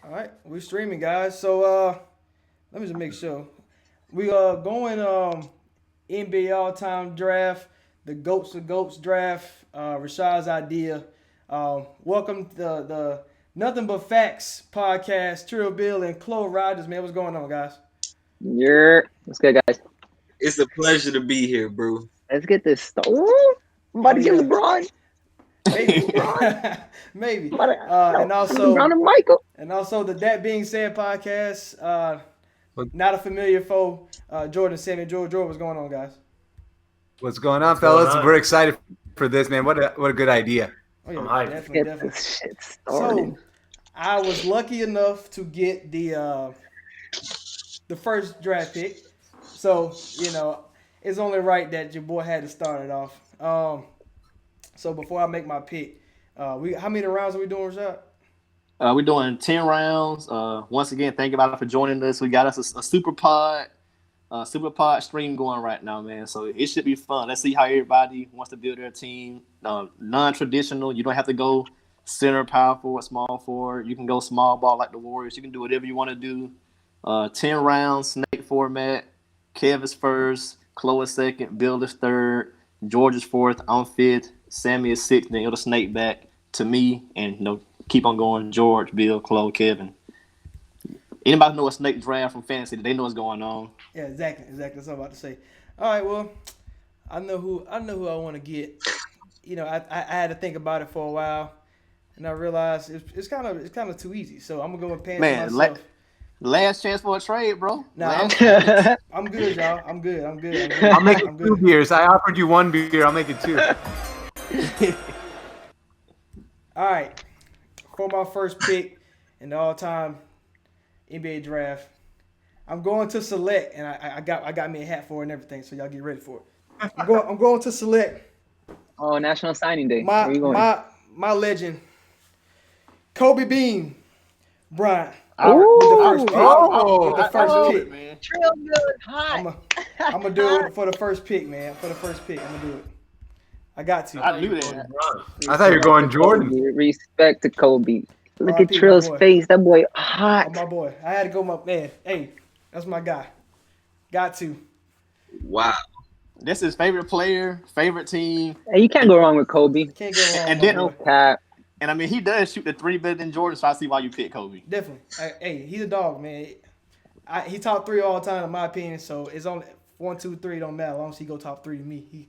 All right, we're streaming, guys. So let me just make sure we going NBA all time draft, the goats of goats draft. Rashad's idea. Welcome to the Nothing But Facts podcast. Trill Bill and Chloe Rogers, man. What's going on, guys? Let's go, guys. It's a pleasure to be here, bro. Let's get this started. Ooh, I'm about Oh to get yeah, LeBron. maybe, LeBron. maybe. I'm about to, no, And LeBron also and Michael. the That Being Said podcast. What- Not a familiar foe. Jordan, Sammy, Jordan. What's going on, guys? What's going on, What's going fellas? on? We're excited for this, man. What a good idea. Oh yeah, I'm hyped. definitely, Get definitely. this shit started. So, I was lucky enough to get the first draft pick. So it's only right that your boy had to start it off. So before I make my pick, we how many rounds are we doing, Rashad? We're doing 10 rounds. Once again, thank you about for joining us. We got us a super pod stream going right now, man. So it should be fun. Let's see how everybody wants to build their team. Non-traditional. You don't have to go center, power forward, small forward. You can go small ball like the Warriors. You can do whatever you want to do. 10 rounds, snake format. Kev is first, Chloe is second, Bill is third, George is fourth, I'm fifth, Sammy is sixth, then it'll snake back to me, and keep on going. George, Bill, Chloe, Kevin. Anybody know a snake draft from fantasy? They know what's going on. Yeah, exactly. That's what I'm about to say. All right, well, I know who I want to get. I had to think about it for a while, and I realized it's kind of too easy. So I'm gonna go with Pants Man, myself. Last chance for a trade, bro. Nah, Last- I'm good, y'all. I'm good. I'll make it I'm two good. beers. I offered you one beer. I'll make it two. All right, for my first pick in the all-time NBA draft, I'm going to select, and I got me a hat for it and everything, so y'all get ready for it. I'm going to select Oh, National Signing Day. my Where you going? my legend, Kobe Bean Bryant. Ooh. With the first pick. Oh, With the first pick. man. Trill good, hot. I'm gonna do it for the first pick, man. For the first pick, I'm gonna do it. I got to. I knew that. I thought you were going Jordan. Respect to Kobe. Look at R.I.P. Trill's my boy. face. That boy Oh, hot. my boy. I had to go my man. Hey, that's my guy. Got to. Wow. This is favorite player, favorite team, Hey, you can't go wrong with Kobe. Can't go wrong. And my then- No boy. cap. and I mean he does shoot the three better than Jordan, so I see why you pick Kobe. Definitely. Hey, he's a dog, man. He top three all time in my opinion. So it's only 1, 2, 3. Don't matter as long as he go top 3 to me. He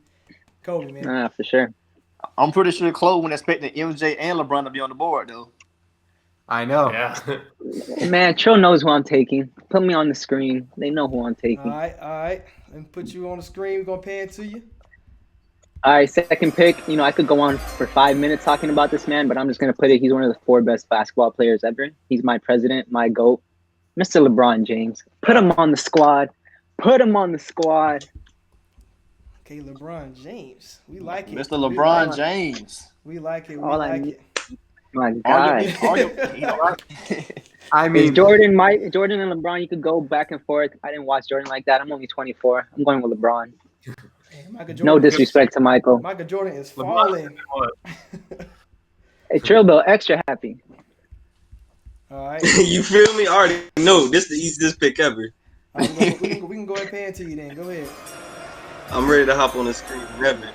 Kobe, man. Nah, for sure. I'm pretty sure Chloe when expecting MJ and LeBron to be on the board though. I know. Yeah. Man, Trill knows who I'm taking. Put me on the screen. They know who I'm taking. All right. Let me put you on the screen. We're gonna pan to you. All right, second pick. I could go on for 5 minutes talking about this man, but I'm just going to put it. He's one of the 4 best basketball players ever. He's my president, my GOAT, Mr. LeBron James. Put him on the squad. Put him on the squad. Okay, LeBron James. We like it. Mr. We LeBron like it. James. We like it. We All I like need- it. My All God. I Is mean, Jordan and LeBron, you could go back and forth. I didn't watch Jordan like that. I'm only 24. I'm going with LeBron. Man, Michael Jordan. No disrespect to Michael. Michael Jordan is LeBron- falling. Hey, Trill Bill, extra happy. All right. You feel me? I already know this is the easiest pick ever. We can go ahead and pan to you then. Go ahead. I'm ready to hop on the screen. Whenever.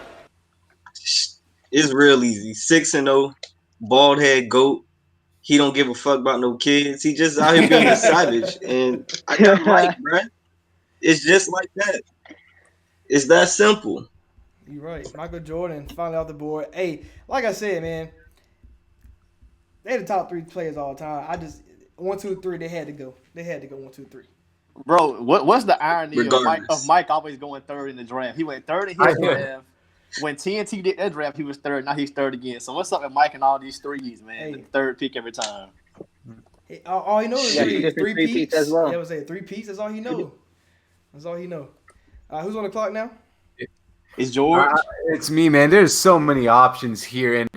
It's real easy. 6-0, bald head goat. He don't give a fuck about no kids. He just out here being a savage. And I got Mike, bruh. It's just like that. It's that simple. You're right. Michael Jordan finally off the board. Hey, like I said, man, they're the top 3 players all time. I just 1, 2, 3. They had to go. 1, 2, 3. Bro, what's the irony of Regardless. Mike always going third in the draft? He went third in I his know. draft. When TNT did that draft, he was third. Now he's third again. So what's up with Mike and all these threes, man? Hey. The third pick every time. Hey, all he knows is Yeah, 3 two different three-peats peats as well. Yeah, I would say 3 peats. That's all he know. That's all he know. Who's on the clock now? It's George. it's me, man. There's so many options here, and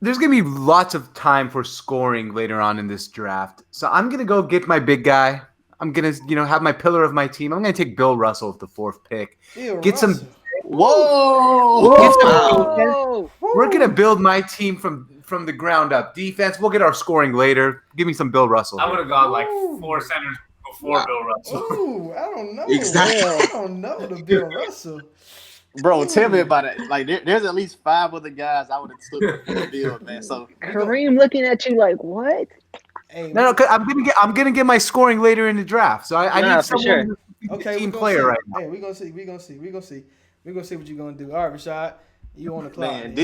there's gonna be lots of time for scoring later on in this draft. So I'm gonna go get my big guy. I'm gonna, have my pillar of my team. I'm gonna take Bill Russell with the 4th pick. Bill Get some Russell. Whoa! Whoa! We're gonna build my team from the ground up. Defense, we'll get our scoring later. Give me some Bill Russell. I would here. have gone like Ooh. 4 centers before Bill Russell. Ooh, I don't know. Exactly. I don't know the Bill Russell. Bro, tell me about it. Like, there's at least 5 other guys I would have took for the Bills, man. So Kareem looking at you like, what? Hey, No, 'cause I'm gonna get my scoring later in the draft. So I Nah, need for someone sure. who's a okay, team we player see. right now. Hey, we're gonna see what you're gonna do. All right, Rashad, you on the clock. man,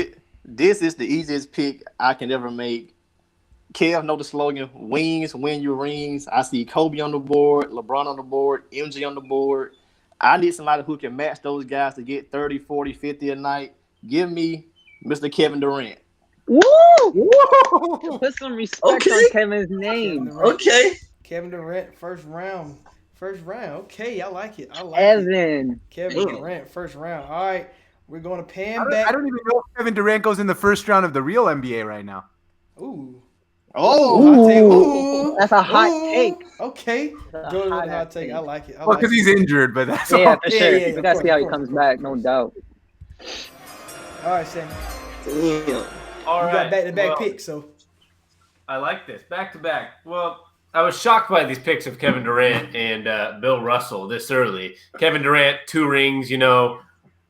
this is the easiest pick I can ever make. Kev know the slogan, wings, win your rings. I see Kobe on the board, LeBron on the board, MJ on the board. I need somebody who can match those guys to get 30, 40, 50 a night. Give me Mr. Kevin Durant. Woo! Whoa! Put some respect Okay. on Kevin's Kevin name. Durant. Okay. Kevin Durant, first round. Okay, I like it. I like it. Evan. Kevin Damn. Durant, first round. All right, we're going to I pan don't, back. I don't even know if Kevin Durant goes in the first round of the real NBA right now. Ooh. Oh, Hot take. Ooh. Ooh. That's a hot Ooh. take. Okay. That's a Go with hot the hot take. take. I like it. I Well, like because it. he's injured, but that's Yeah, all. for sure. yeah, We of gotta see how he course, comes of back, course. no doubt. All right, Sammy. Damn. All You right. got back-to-back well, picks, so. I like this. Back to back. Well, I was shocked by these picks of Kevin Durant and Bill Russell this early. Kevin Durant, 2 rings,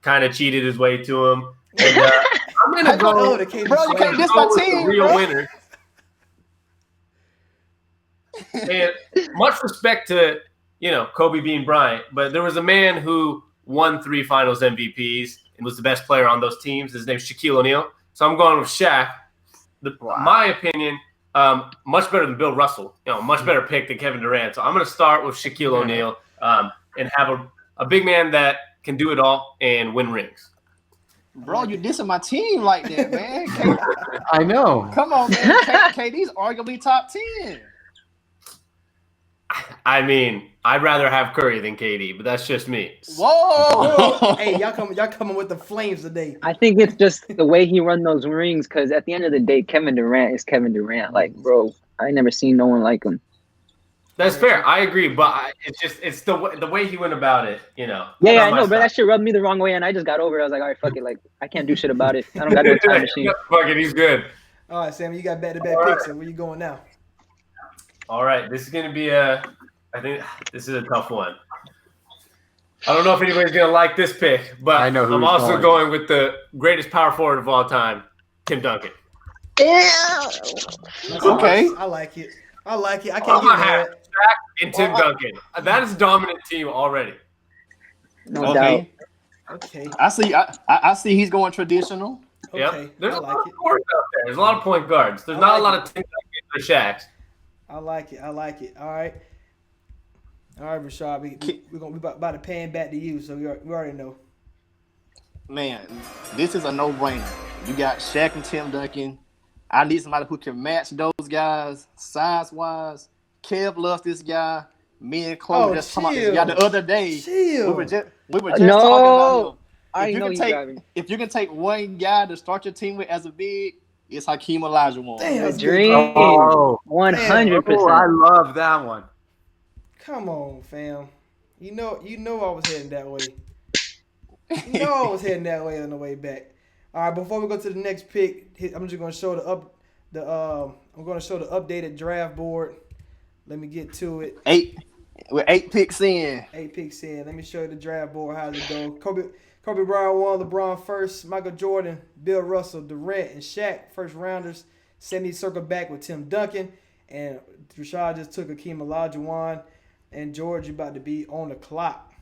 kind of cheated his way to them. And, I'm going to go. the KD Bro, you can't Slam. diss go my with the team, real bro. winner. And much respect to, Kobe being Bryant, but there was a man who won 3 finals MVPs and was the best player on those teams. His name's Shaquille O'Neal. So I'm going with Shaq. My opinion, much better than Bill Russell. Much better pick than Kevin Durant. So I'm going to start with Shaquille O'Neal and have a big man that can do it all and win rings. Bro, you dissing my team like that, man. I know. Come on, man. KD's arguably top 10. I mean, I'd rather have Curry than KD, but that's just me. Whoa. Hey, y'all coming with the flames today. I think it's just the way he run those rings, because at the end of the day, Kevin Durant is Kevin Durant. Like, bro, I ain't never seen no one like him. That's fair. I agree, but it's the way he went about it. Yeah, Not I my know, but style. that shit rubbed me the wrong way, and I just got over it. I was like, all right, fuck it. Like, I can't do shit about it. I don't got no time machine. Fuck it, he's good. All right, Sammy, you got back-to-back All picks, right. so where you going now? All right, this is gonna be I think this is a tough one. I don't know if anybody's gonna like this pick, but I know who I'm he's also going. going with the greatest power forward of all time, Tim Duncan. Okay. I like it. I can't Oh, get I mad. have Shaq and Tim Duncan. That is a dominant team already. No doubt. Okay. Okay. I see he's going traditional. Okay. Yep. There's I a like lot it. of forwards out there. There's a lot of point guards. There's I not a like lot of Tim Duncans or Shaqs. I like it. All right. All right, Rashad. We about to pan back to you, so we already know. Man, this is a no-brainer. You got Shaq and Tim Duncan. I need somebody who can match those guys size-wise. Kev loves this guy. Me and Chloe Oh, just talking about chill. this guy the other day. Chill. We were just No. talking about him. I If you know can he's take- driving. If you can take one guy to start your team with as a big, it's Hakeem Olajuwon. Damn, that's good. Dream. Oh, 100%. I love that one. Come on, fam. You know I was heading that way. You know I was heading that way on the way back. All right, before we go to the next pick, I'm just gonna show the updated draft board. Let me get to it. 8 picks in. 8 picks in. Let me show you the draft board. How's it go? Kobe Bryant won, LeBron first, Michael Jordan, Bill Russell, Durant, and Shaq first rounders. Sammy circled back with Tim Duncan, and Rashad just took Hakeem Olajuwon, and George about to be on the clock.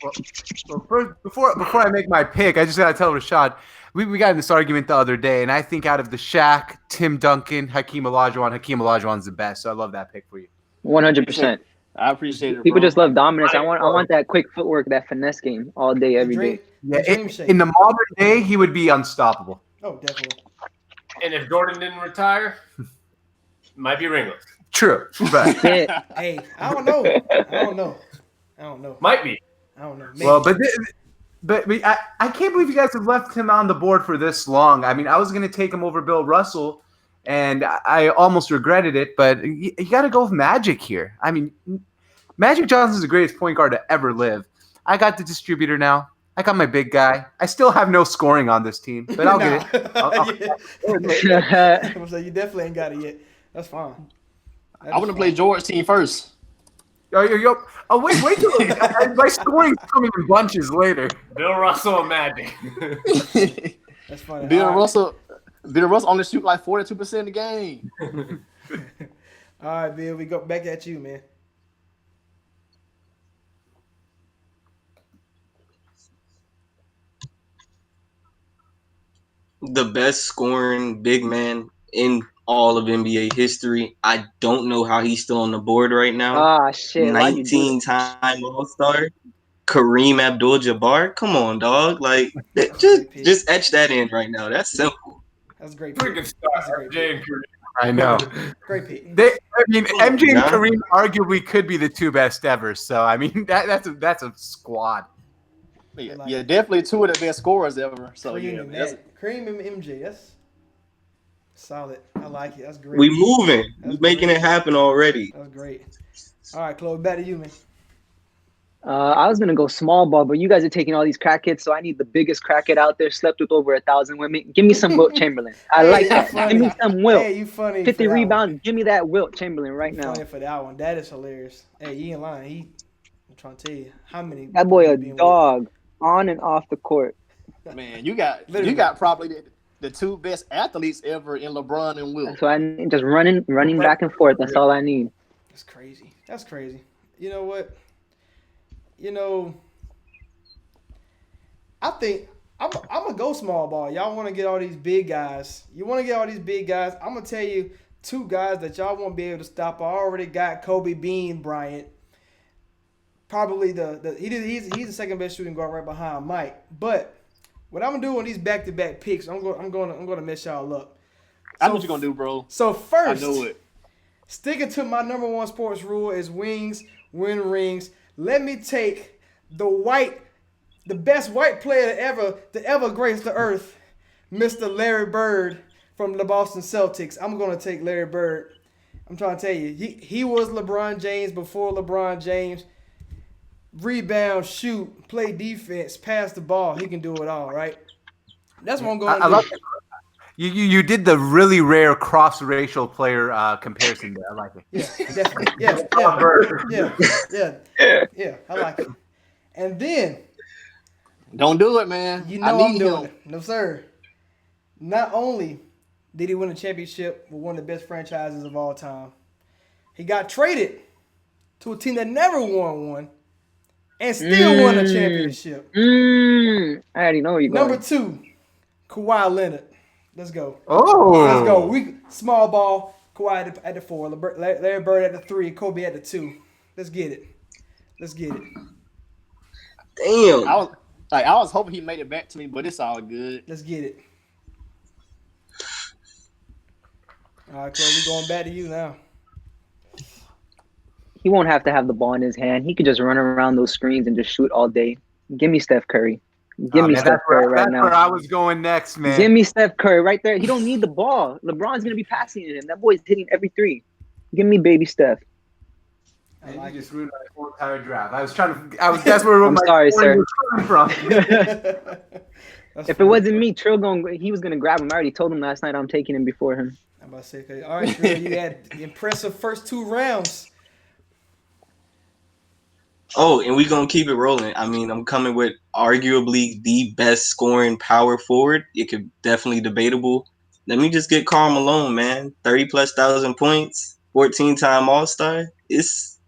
Well, first, before I make my pick, I just gotta tell Rashad, we got in this argument the other day, and I think out of the Shaq, Tim Duncan, Hakeem Olajuwon's the best. So I love that pick for you. 100%. I appreciate it, People bro. just love dominance. I want that quick footwork, that finesse game all day, every day. Yeah, Dream shake. in the modern day, he would be unstoppable. Oh, definitely. And if Jordan didn't retire, might be ringless. True, but Yeah. Hey, I don't know. Might be. I don't know. Maybe. well, but I can't believe you guys have left him on the board for this long. I mean, I was gonna take him over Bill Russell, and I almost regretted it. But you got to go with Magic here. I mean, Magic Johnson's the greatest point guard to ever live. I got the distributor now. I got my big guy. I still have no scoring on this team, but I'll get it. I'll- Yeah. I'm saying you definitely ain't got it yet. That's fine. I want to play George team first. Oh, wait till my scoring's coming in bunches later. Bill Russell and Magic. That's funny. Bill All right. Russell only shoot like 42% a game. All right, Bill, we go back at you, man. The best scoring big man in all of NBA history. I don't know how he's still on the board right now. Ah, shit. Why'd you do 19-time All-Star. Kareem Abdul-Jabbar. Come on, dog. Like, That's a great pick. just etch that in right now. That's simple. That's a great pick. Freaking That's a star, great Jay pick. and Kareem. I know. Great pick. MJ and Yeah. Kareem arguably could be the two best ever. So I mean, that's a squad. Yeah, definitely two of the best scorers ever. So Kareem, yeah, and that's, Kareem and MJ. That's solid. I like it. That's great. We moving. We That's making great. it happen already. That's great. All right, Chloe, back to you, man. I was gonna go small ball, but you guys are taking all these crackheads, so I need the biggest crackhead out there. Slept with over 1,000 women. Give me some Wilt Chamberlain. I Hey, like you that. funny. Give me some Wilt. Hey, you funny. 50 for that rebounds. one. Give me that Wilt Chamberlain right You now. funny for that one. That is hilarious. Hey, you ain't lying. I'm trying to tell you how many. That boy a being with- dog on and off the court. man, you got Literally. probably the two best athletes ever in LeBron and Wilt. So I need just running back and forth. That's all I need. That's crazy. That's crazy. You know what? You know, I think I'm gonna go small ball. Y'all want to get all these big guys. You want to get all these big guys. I'm gonna tell you two guys that y'all won't be able to stop. I already got Kobe Bean Bryant. Probably he's the second best shooting guard right behind Mike. But what I'm gonna do on these back-to-back picks, I'm gonna mess y'all up. I know what you're gonna do, bro. So I first, know it. sticking to my number one sports rule is wings, win rings. Let me take the best white player to ever grace the earth, Mr. Larry Bird from the Boston Celtics. I'm going to take Larry Bird. I'm trying to tell you, he was LeBron James before LeBron James. Rebound, shoot, play defense, pass the ball. He can do it all, right? That's what I'm going to I do. love it. You did the really rare cross-racial player comparison there. I like it. Yeah, definitely. Yeah. I like it. And then Don't do it, man. you I know I'm need doing him. it. No, sir. Not only did he win a championship with one of the best franchises of all time, he got traded to a team that never won one and still won a championship. I already know where you're going. Number 2, Kawhi Leonard. Let's go. Oh, Let's go. We small ball. Kawhi at the 4, Larry Bird at the 3, Kobe at the 2. Let's get it. Damn. I was hoping he made it back to me, but it's all good. Let's get it. All right, Chloe, we're going back to you now. He won't have to have the ball in his hand. He could just run around those screens and just shoot all day. Give me Steph Curry. Give me man, Steph Curry right that's where I now. was going next, man. Give me Steph Curry right there. He don't need the ball. LeBron's gonna be passing it him. That boy's hitting every 3. Give me baby Steph. I like You just ruined my whole entire draft. That's where I'm my sorry, scoring sir. was coming from. That's If it funny. wasn't me, Trill he was gonna grab him. I already told him last night I'm taking him before him. I'm about to say, okay. All right, Trill, you had the impressive first 2 rounds. Oh, and we gonna keep it rolling. I mean, I'm coming with arguably the best scoring power forward. It could definitely debatable. Let me just get Karl Malone, man. 30,000+ points, 14-time All-Star. It's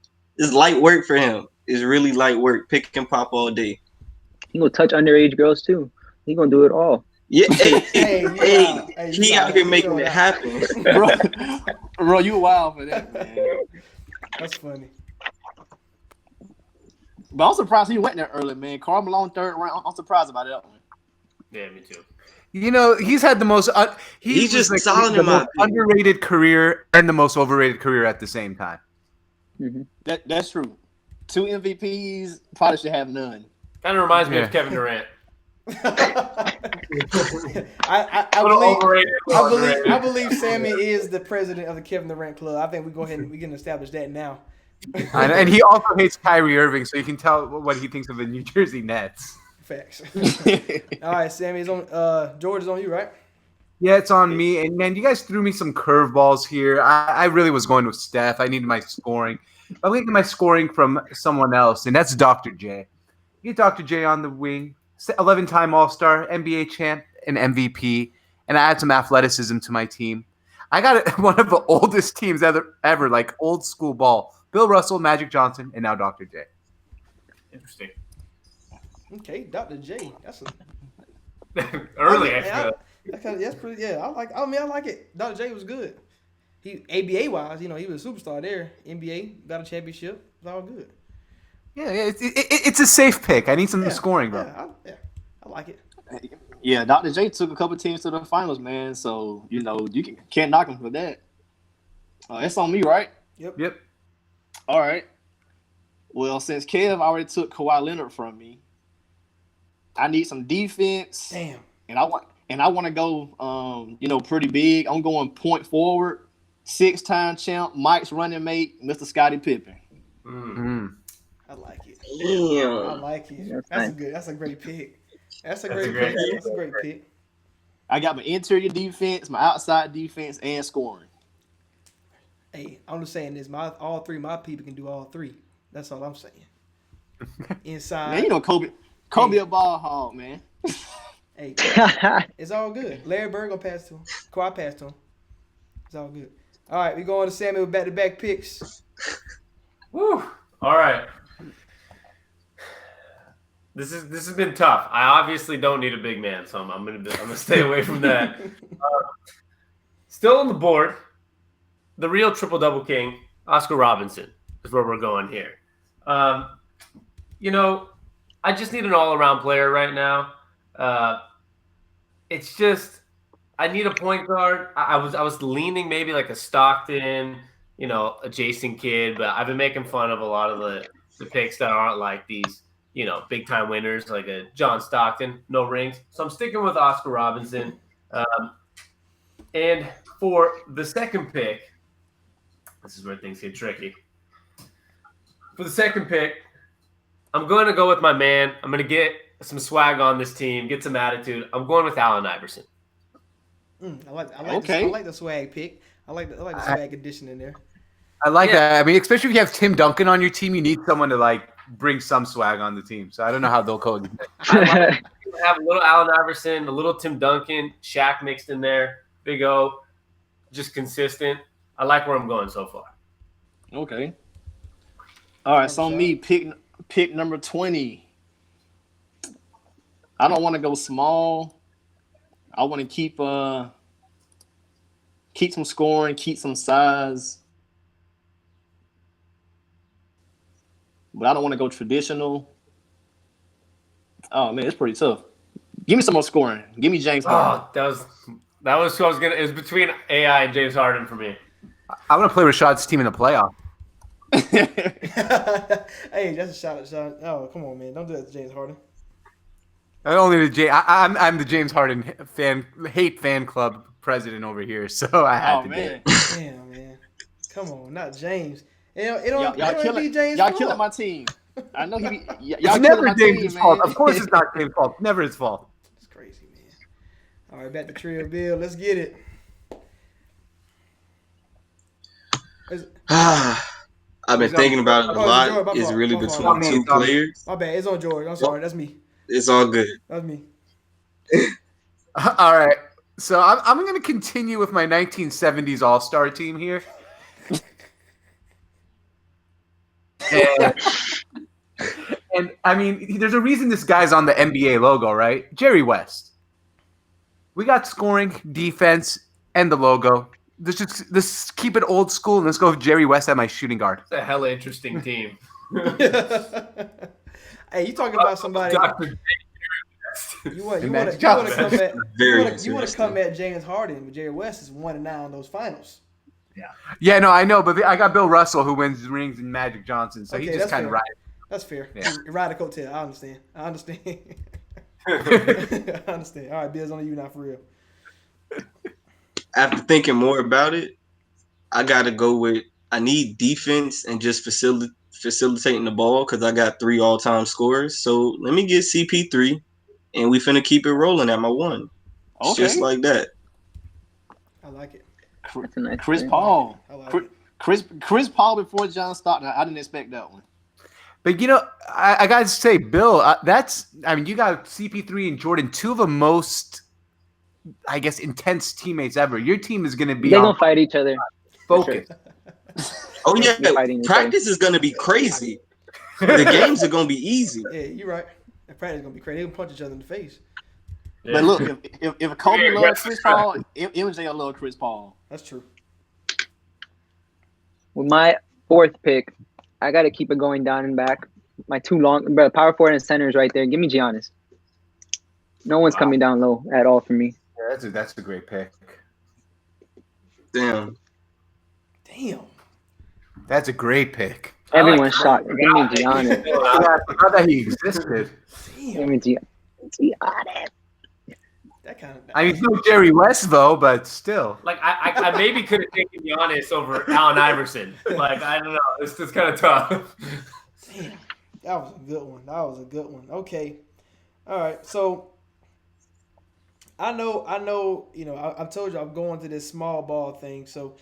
light work for him. It's really light work. Pick and pop all day. He gonna touch underage girls too. He gonna do it all. Yeah, hey, Hey, he out here making it happen. Bro, you wild for that, man. That's funny. But I'm surprised he went there early, man. Karl Malone 3rd round. I'm surprised about that one. Yeah, me too. You know, he's had the most. He's just solid the in my most opinion. underrated career and the most overrated career at the same time. That's true. 2 MVPs, probably should have none. Kind of reminds me Yeah. of Kevin Durant. I A little believe overrated. I believe Sammy is the president of the Kevin Durant Club. I think we go ahead and we can establish that now. And he also hates Kyrie Irving, so you can tell what he thinks of the New Jersey Nets. Facts. All right, Sammy, it's on. George is on you, right? Yeah, it's on me. And man, you guys threw me some curveballs here. I really was going with Steph. I needed my scoring. I'm going to get my scoring from someone else, and that's Dr. J. You get Dr. J on the wing, 11-time All-Star, NBA champ, and MVP, and I add some athleticism to my team. I got one of the oldest teams ever, like old school ball. Bill Russell, Magic Johnson, and now Dr. J. Interesting. Okay, Dr. J. That's a Early, yeah, actually. that's pretty. Yeah, I like it. Dr. J was good. He ABA wise, he was a superstar there. NBA got a championship. It's all good. Yeah, it's a safe pick. I need some scoring, bro. I like it. Yeah, Dr. J took a couple teams to the finals, man. So you can't knock him for that. It's on me, right? Yep. All right. Well, since Kev already took Kawhi Leonard from me, I need some defense. Damn. And I want to go, pretty big. I'm going point forward, 6-time champ, Mike's running mate, Mr. Scottie Pippen. I like it. Damn. I like it. That's a great pick. That's a great pick. I got my interior defense, my outside defense, and scoring. Hey, I'm just saying this. All three of my people can do all three. That's all I'm saying. Inside. Man, Kobe a ball hog, man. Hey, it's all good. Larry Bird gonna pass to him. Kawhi pass to him. It's all good. All right, we going to Sammy with back-to-back picks. Woo! All right. This has been tough. I obviously don't need a big man, so I'm gonna stay away from that. Still on the board, the real triple-double king, Oscar Robinson, is where we're going here. I just need an all-around player right now. It's just I need a point guard. I was leaning maybe like a Stockton, a Jason Kidd, but I've been making fun of a lot of the picks that aren't like these, big time winners like a John Stockton, no rings. So I'm sticking with Oscar Robinson. And for the second pick, this is where things get tricky. For the second pick, I'm going to go with my man. I'm going to get some swag on this team, get some attitude. I'm going with Allen Iverson. I like the swag pick. I like the swag addition in there. I like that. I mean, especially if you have Tim Duncan on your team, you need someone to bring some swag on the team. So I don't know how they'll coexist. I have a little Allen Iverson, a little Tim Duncan, Shaq mixed in there, Big O, just consistent. I like where I'm going so far. Okay. All right, so me, pick number 20. I don't want to go small. I want to keep some scoring, keep some size. But I don't want to go traditional. Oh man, it's pretty tough. Give me some more scoring. Give me James Harden. That was who I was gonna. It was between AI and James Harden for me. I want to play Rashad's team in the playoff. Hey, that's a shout out. Oh, come on, man! Don't do that to James Harden. I'm the James Harden fan club president over here, so I had to do it. Damn, man! Come on, not James. Y'all killing my team. I know y'all it's never James' fault. Of course, it's not James' fault. Never his fault. It's crazy, man. All right, back to Trill Bill. Let's get it. I've been thinking about it a lot. It's really between two players. My bad. It's on George. I'm sorry. That's me. It's all good. That's me. All right. So I'm going to continue with my 1970s All-Star team here. And I mean, there's a reason this guy's on the NBA logo, right? Jerry West. We got scoring, defense, and the logo. Let's keep it old school, and let's go with Jerry West at my shooting guard. It's a hella interesting team. Hey, you talking about somebody? You want to come at James Harden, but Jerry West is 1-9 in those finals. Yeah, no, I know, but I got Bill Russell who wins rings and Magic Johnson, so he just kind of rides. That's fair. Yeah. Ride a coattail. I understand. I understand. All right, Bill's on you now for real. After thinking more about it, I gotta go with I need defense and just facilitating the ball because I got 3 all-time scorers. So let me get CP3, and we finna keep it rolling at my 1. It's just Okay. like that. I like it. That's a nice Chris pick. Paul. I like it. Chris Paul before John Stockton. I didn't expect that one. But I gotta say, Bill, you got CP3 and Jordan, 2 of the most, I guess, intense teammates ever. Your team is gonna be They're gonna fight each other. focused. Oh yeah, They're fighting each practice is gonna be crazy. The games are gonna be easy. Yeah, you're right. That practice gonna be crazy. They gonna punch each other in the face. But look, if Kobe loves Chris Paul, MJ will love Chris Paul. That's true. With my 4th pick, I got to keep it going down and back. My 2 power forward and centers right there. Give me Giannis. No one's coming down low at all for me. Yeah, that's a great pick. Damn. That's a great pick. Everyone's shocked. Give me Giannis. I forgot that he existed. Give me Giannis. That kind of. I mean, he's no Jerry West though, but still. Like I maybe could have taken Giannis over Allen Iverson. Like I don't know, it's kind of tough. Damn, that was a good one. Okay, all right. So I know. I told you I'm going to this small ball thing. So,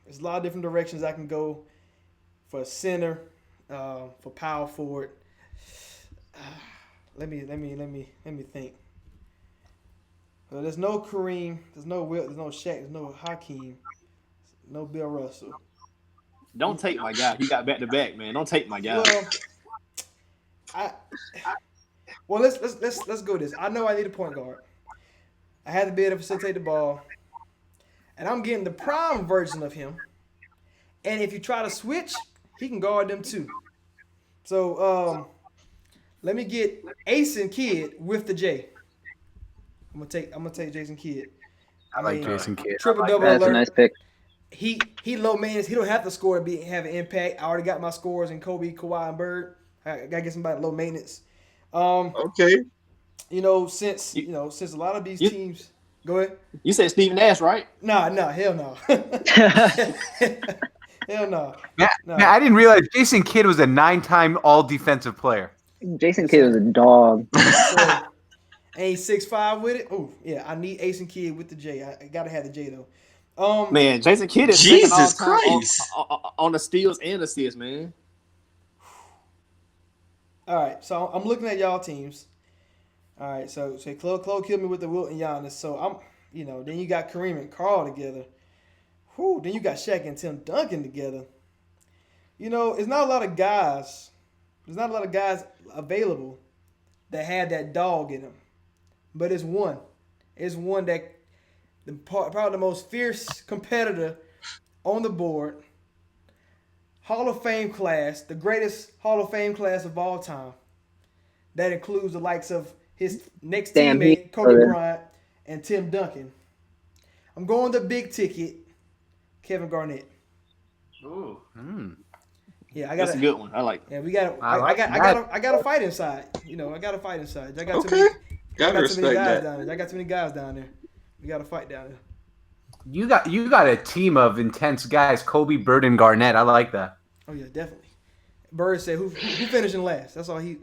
there's a lot of different directions I can go for center, for power forward. Let me think. So there's no Kareem, there's no Wilt, there's no Shaq, there's no Hakeem, no Bill Russell. Don't take my guy. He got back to back, man. Don't take my guy. Well, let's go this. I know I need a point guard. I had to be able to facilitate the ball, and I'm getting the prime version of him. And if you try to switch, he can guard them too. So let me get Ace and Kidd with the J. I'm gonna take Jason Kidd. I like Jason Kidd. Triple double That's alert. a nice pick. He low maintenance. He don't have to score to have an impact. I already got my scores in Kobe, Kawhi, and Bird. I gotta get somebody low maintenance. Okay. Since a lot of these teams. Go ahead. You said Steve Nash, right? Nah, hell no. Hell no. Man, I didn't realize Jason Kidd was a 9-time All-Defensive player. Jason Kidd was a dog. So, ain't 6'5" with it. Oh yeah, I need Ace and Kidd with the J. I gotta have the J though. Man, Jason Kidd is Jesus second all time Christ. on the steals and assists, man. All right, so I'm looking at y'all teams. All right, so Chloe killed me with the Wilt and Giannis. So then you got Kareem and Carl together. Then you got Shaq and Tim Duncan together. It's not a lot of guys. There's not a lot of guys available that have that dog in them. But it's one. It's one that probably the most fierce competitor on the board. Hall of Fame class, the greatest Hall of Fame class of all time. That includes the likes of his next teammate, Kobe Bryant, and Tim Duncan. I'm going the big ticket, Kevin Garnett. Ooh. Yeah, That's a good one. I like. Yeah, we got. I got a fight inside. I got a fight inside. I got Okay. too Gotta many respect guys that. down there. I got too many guys down there. We got a fight down there. You got a team of intense guys. Kobe, Bird, and Garnett. I like that. Oh yeah, definitely. Bird said, "Who finished in last?" That's all he.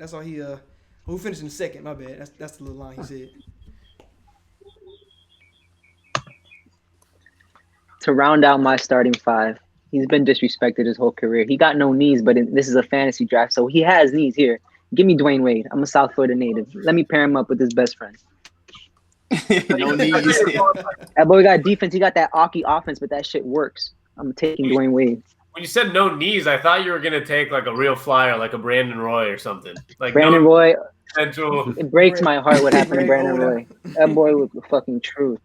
Who finished in second? My bad. That's the little line he said. To round out my starting 5, he's been disrespected his whole career. He got no knees, but this is a fantasy draft, so he has knees here. Give me Dwayne Wade. I'm a South Florida native. Let me pair him up with his best friend. No knees. That boy got defense. He got that Aki offense, but that shit works. I'm taking Dwayne Wade. When you said no knees, I thought you were gonna take like a real flyer, like a Brandon Roy or something. Like Brandon Roy. potential. It breaks my heart what happened to Brandon Roy. That boy was the fucking truth.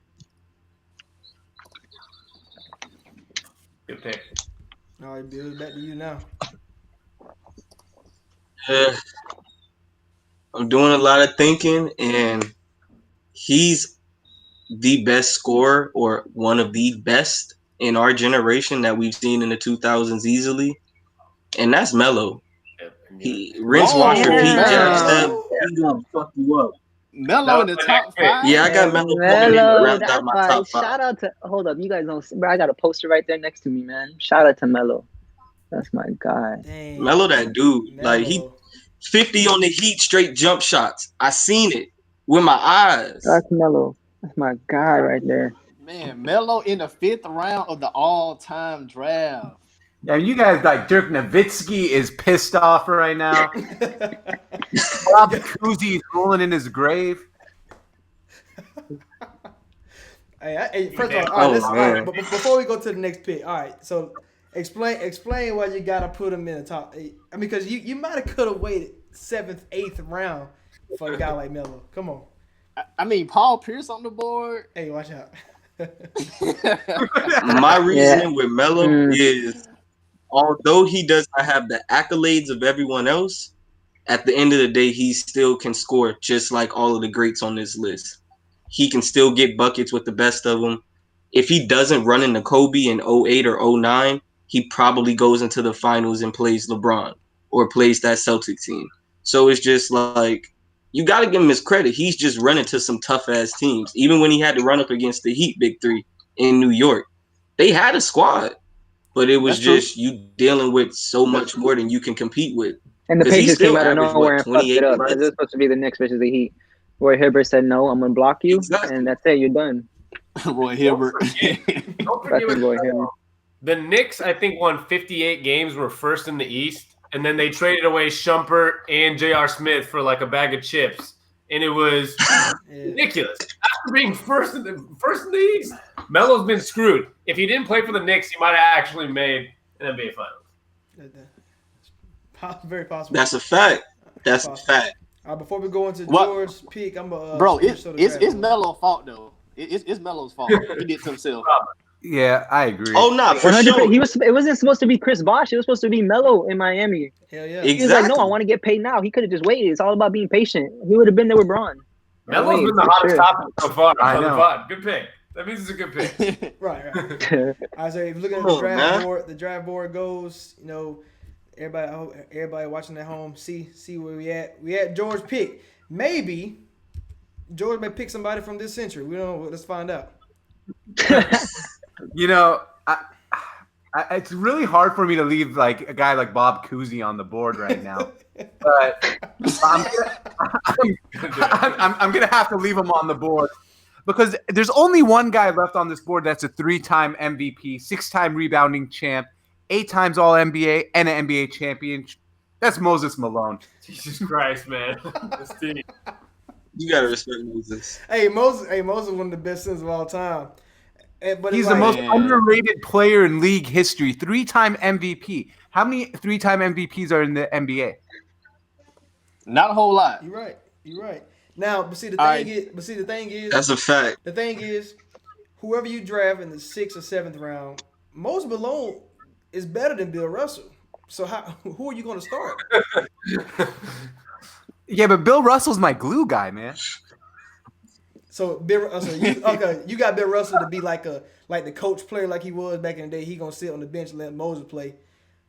Good pick. All right, Bill, back to you now. I'm doing a lot of thinking, and he's the best scorer or one of the best in our generation that we've seen in the 2000s easily, and that's Melo. He rinse, wash, repeat, jab, step. He's gonna fuck you up. Melo in the top 5. Yeah, I got Melo Melo, wrapped out my top 5. shout out to. Hold up, you guys don't. Bro, I got a poster right there next to me, man. Shout out to Melo. That's my guy. Dang. Melo, that dude. Like, he Melo. 50 on the Heat straight jump shots. I seen it with my eyes. That's Melo. That's my guy right there. Man, Melo in the 5th round of the all-time draft. Yeah, you guys like Dirk Nowitzki is pissed off right now. Bob Cousy is rolling in his grave. Hey, first of all, Oh, all man. right, but before we go to the next pick, all right. So explain why you gotta put him in the top. I mean, because you might have could have waited 7th, 8th round for a guy like Melo. Come on, I mean, Paul Pierce on the board. hey, watch out. My reasoning with Melo Mm. is, although he does not have the accolades of everyone else, at the end of the day, he still can score just like all of the greats on this list. He can still get buckets with the best of them. If he doesn't run into Kobe in 08 or 09, he probably goes into the finals and plays LeBron or plays that Celtic team. So it's just like, you got to give him his credit. He's just running to some tough-ass teams. Even when he had to run up against the Heat Big Three in New York, they had a squad, but it was That's true. just you dealing with so much more than you can compete with. And the 'Cause he Pacers still came out of averaged, nowhere what, and fucked it 28 up. points? This is supposed to be the Knicks versus the Heat. Roy Hibbert said, no, I'm going to block you. Exactly. And that's it. You're done. Roy Hibbert. Don't That's forget Roy Hibbert. the Knicks, I think, won 58 games, were first in the East, and then they traded away Shumpert and J.R. Smith for like a bag of chips, and it was Yeah. ridiculous. After being first in the East, Melo's been screwed. If he didn't play for the Knicks, he might have actually made an NBA Finals. Very possible. That's a fact. That's a fact. All right, before we go into What? George pick, I'm Bro, it's Melo's fault though. It's Melo's fault. He did to himself. Yeah, I agree. Oh, no, for 100%. sure. It wasn't supposed to be Chris Bosh. It was supposed to be Melo in Miami. Hell yeah. He was like, Exactly. no, I want to get paid now. He could have just waited. It's all about being patient. He would have been there with Braun. Melo's been the for hottest sure. topic so far I on the know. pod. Good pick. That means it's a good pick. Right. I say, if you're looking at Come the on, draft man. board, the draft board goes, you know, everybody, I hope everybody watching at home, see where we at. We at George pick. Maybe George may pick somebody from this century. We don't know. Let's find out. You know, it's really hard for me to leave like a guy like Bob Cousy on the board right now, but I'm gonna have to leave him on the board because there's only one guy left on this board that's a 3-time MVP, 6-time rebounding champ, 8 times All NBA, and an NBA champion. That's Moses Malone. Jesus Christ, man. This team. You got to respect Moses. Hey, Moses is one of the best centers of all time. But He's it's the like, most Man. underrated player in league history. 3-time MVP. How many 3-time MVPs are in the NBA? Not a whole lot. You're right. Now, but see the All thing right. is, That's a fact. the thing is, whoever you draft in the 6th or 7th round, Moses Malone is better than Bill Russell. So who are you going to start? Yeah, but Bill Russell's my glue guy, man. So you got Bill Russell to be like the coach player like he was back in the day. He gonna sit on the bench and let Moses play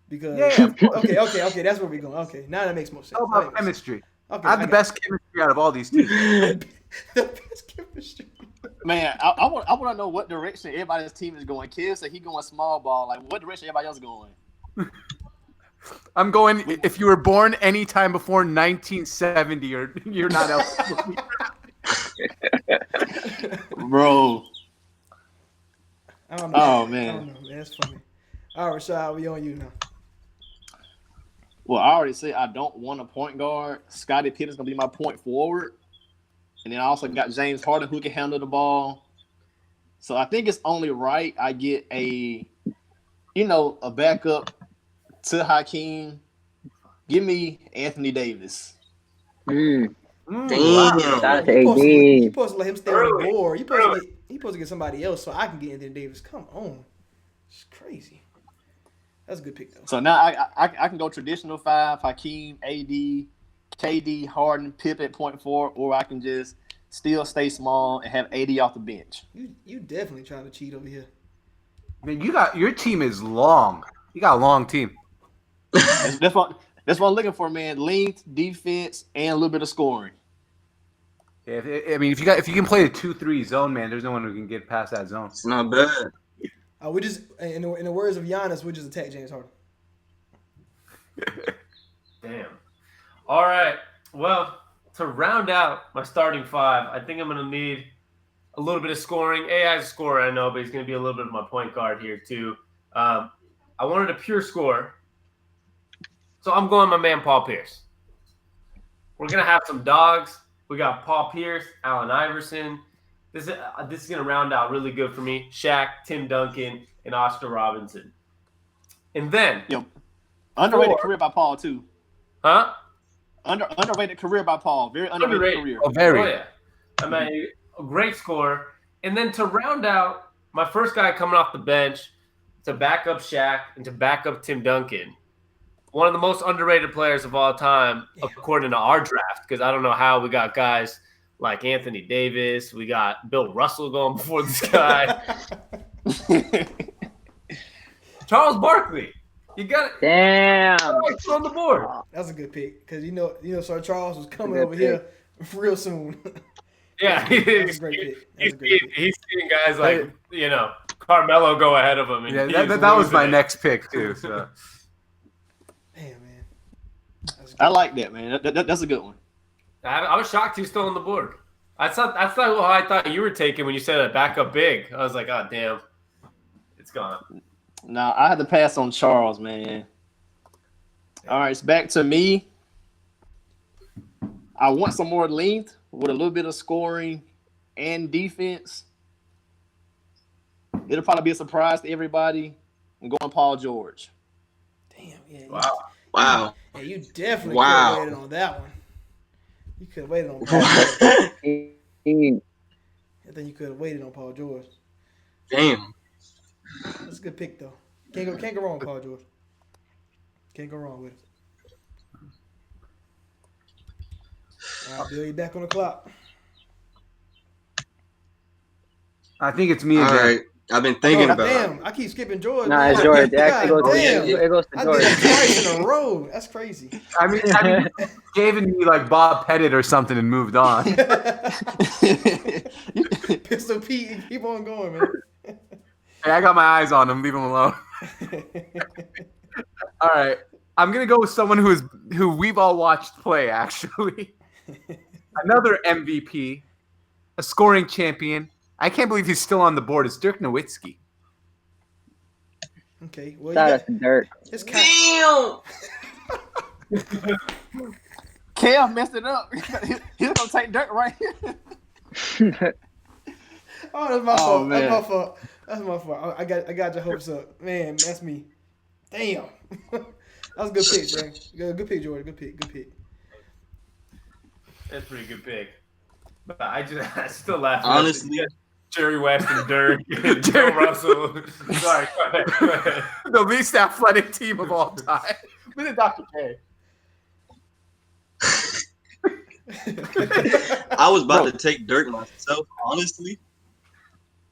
because Yeah. okay, that's where we're going. Okay, now that makes more sense. How That about makes sense. chemistry? Okay, I have the best chemistry out of all these teams. the best chemistry. Man, I want to know what direction everybody's team is going. Kids said he going small ball. Like, what direction everybody else going? I'm going. If you were born anytime before 1970, you're not eligible. Bro. I don't know. Oh, I man. don't know. That's funny. All right, Rashad, we on you now. Well, I already said I don't want a point guard. Scottie Pippen's going to be my point forward. And then I also got James Harden who can handle the ball. So I think it's only right I get a backup to Hakeem. Give me Anthony Davis. Damn. Shout out to You AD. supposed to let him stay on the board. You supposed to get somebody else so I can get Anthony Davis. Come on, it's crazy. That's a good pick though. So now I can go traditional 5, Hakeem, AD, KD, Harden, Pippen at point forward, or I can just still stay small and have AD off the bench. You definitely trying to cheat over here. Man, your team is long. You got a long team. That's what I'm looking for, man. Length, defense, and a little bit of scoring. Yeah, if you can play a 2-3 zone, man, there's no one who can get past that zone. It's not bad. We just in the words of Giannis, we just attack James Harden. Damn. All right. Well, to round out my starting five, I think I'm going to need a little bit of scoring. AI's a scorer, I know, but he's going to be a little bit of my point guard here, too. I wanted a pure score. So I'm going my man Paul Pierce. We're going to have some dogs. We got Paul Pierce, Allen Iverson. This is going to round out really good for me. Shaq, Tim Duncan, and Oscar Robinson. And then underrated career by Paul too. Huh? Underrated career by Paul. Very underrated career. Oh, very. Oh, yeah. I mean, a great scorer. And then to round out, my first guy coming off the bench to back up Shaq and to back up Tim Duncan. One of the most underrated players of all time, according to our draft, because I don't know how we got guys like Anthony Davis. We got Bill Russell going before this guy. Charles Barkley. You got it. Damn. It's on the board. That's a good pick because you know, Sir Charles was coming over here real soon. Yeah, That's a great pick. He's seeing guys like Carmelo go ahead of him. And that was my next pick too. So. Damn, man. I like that, man. That's a good one. I was shocked he's still on the board. That's not what I thought you were taking when you said a backup big. I was like, oh damn, it's gone. No, I had to pass on Charles, man. All right, it's back to me. I want some more length with a little bit of scoring and defense. It'll probably be a surprise to everybody. I'm going Paul George. Damn, yeah. Wow. Yeah, you definitely could have waited on that one. You could have waited on Paul George. I think you could have waited on Paul George. Damn. That's a good pick, though. Can't go wrong with Paul George. Can't go wrong with it. All right, Bill, you back on the clock. I think it's me All again. right. I've been thinking about it. Damn, I keep skipping George. Nah, man. it's George. It God goes damn. it goes to I George. did it twice in a row. That's crazy. I mean, giving me like Bob Pettit or something and moved on. Pistol Pete, keep on going, man. Hey, I got my eyes on him. Leave him alone. All right, I'm gonna go with someone who we've all watched play. Actually, another MVP, a scoring champion. I can't believe he's still on the board. It's Dirk Nowitzki. Okay, well, Shout out to Dirk. it's kind Damn. Cam messed it up. He's gonna take Dirk right here. Oh, that's my fault. man. That's my fault. I got your hopes up, man. That's me. Damn. That was a good pick, man. Good pick, Jordan. Good pick. That's a pretty good pick. But I still laugh. Honestly. Jerry West and Dirk, and Joe Russell. Sorry, go ahead. The least athletic team of all time. With a Dr. K. I was about to take Dirk myself, honestly.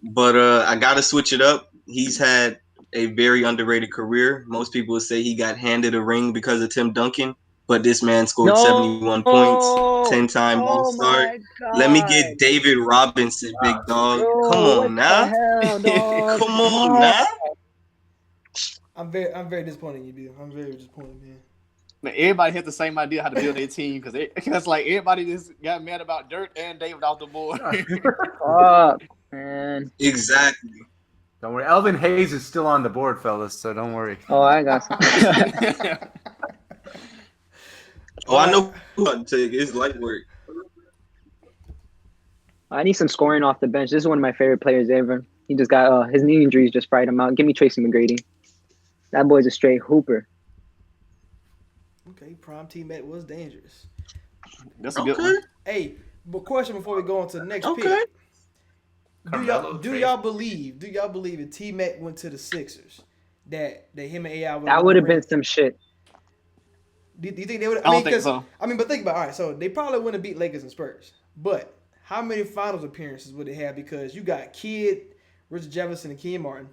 But I got to switch it up. He's had a very underrated career. Most people would say he got handed a ring because of Tim Duncan. But this man scored 71 points, 10-time All-Star. Let me get David Robinson, big dog. Come on now. Come on now. I'm very disappointed in you, Bill. I'm very disappointed, man. Man, everybody has the same idea how to build their team because like everybody just got mad about Dirk and David off the board. Fuck, man. Exactly. Don't worry. Elvin Hayes is still on the board, fellas, so don't worry. Oh, I got some. Oh, I know who I'd take. It's light work. I need some scoring off the bench. This is one of my favorite players ever. He just got his knee injuries just fried him out. Give me Tracy McGrady. That boy's a straight hooper. Okay, prime teammate was dangerous. That's a good one. Hey, but question before we go on to the next Okay. pick. Carmelo Do y'all believe if T-Mac went to the Sixers that him and AI That would have been some shit. Do you think they would? I don't think so. I mean, but think about it. All right, so they probably wouldn't have beat Lakers and Spurs. But how many finals appearances would they have? Because you got Kidd, Richard Jefferson, and Kenyon Martin.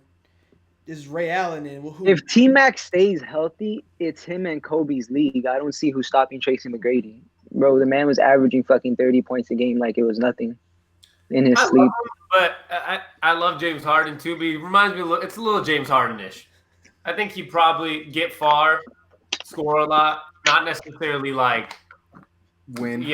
This is Ray Allen and who? If T-Mac stays healthy, it's him and Kobe's league. I don't see who's stopping Tracy McGrady. Bro, the man was averaging fucking 30 points a game like it was nothing in his sleep. But I love James Harden too. But he reminds me, it's a little James Harden-ish. I think he'd probably get far, score a lot, not necessarily like Win.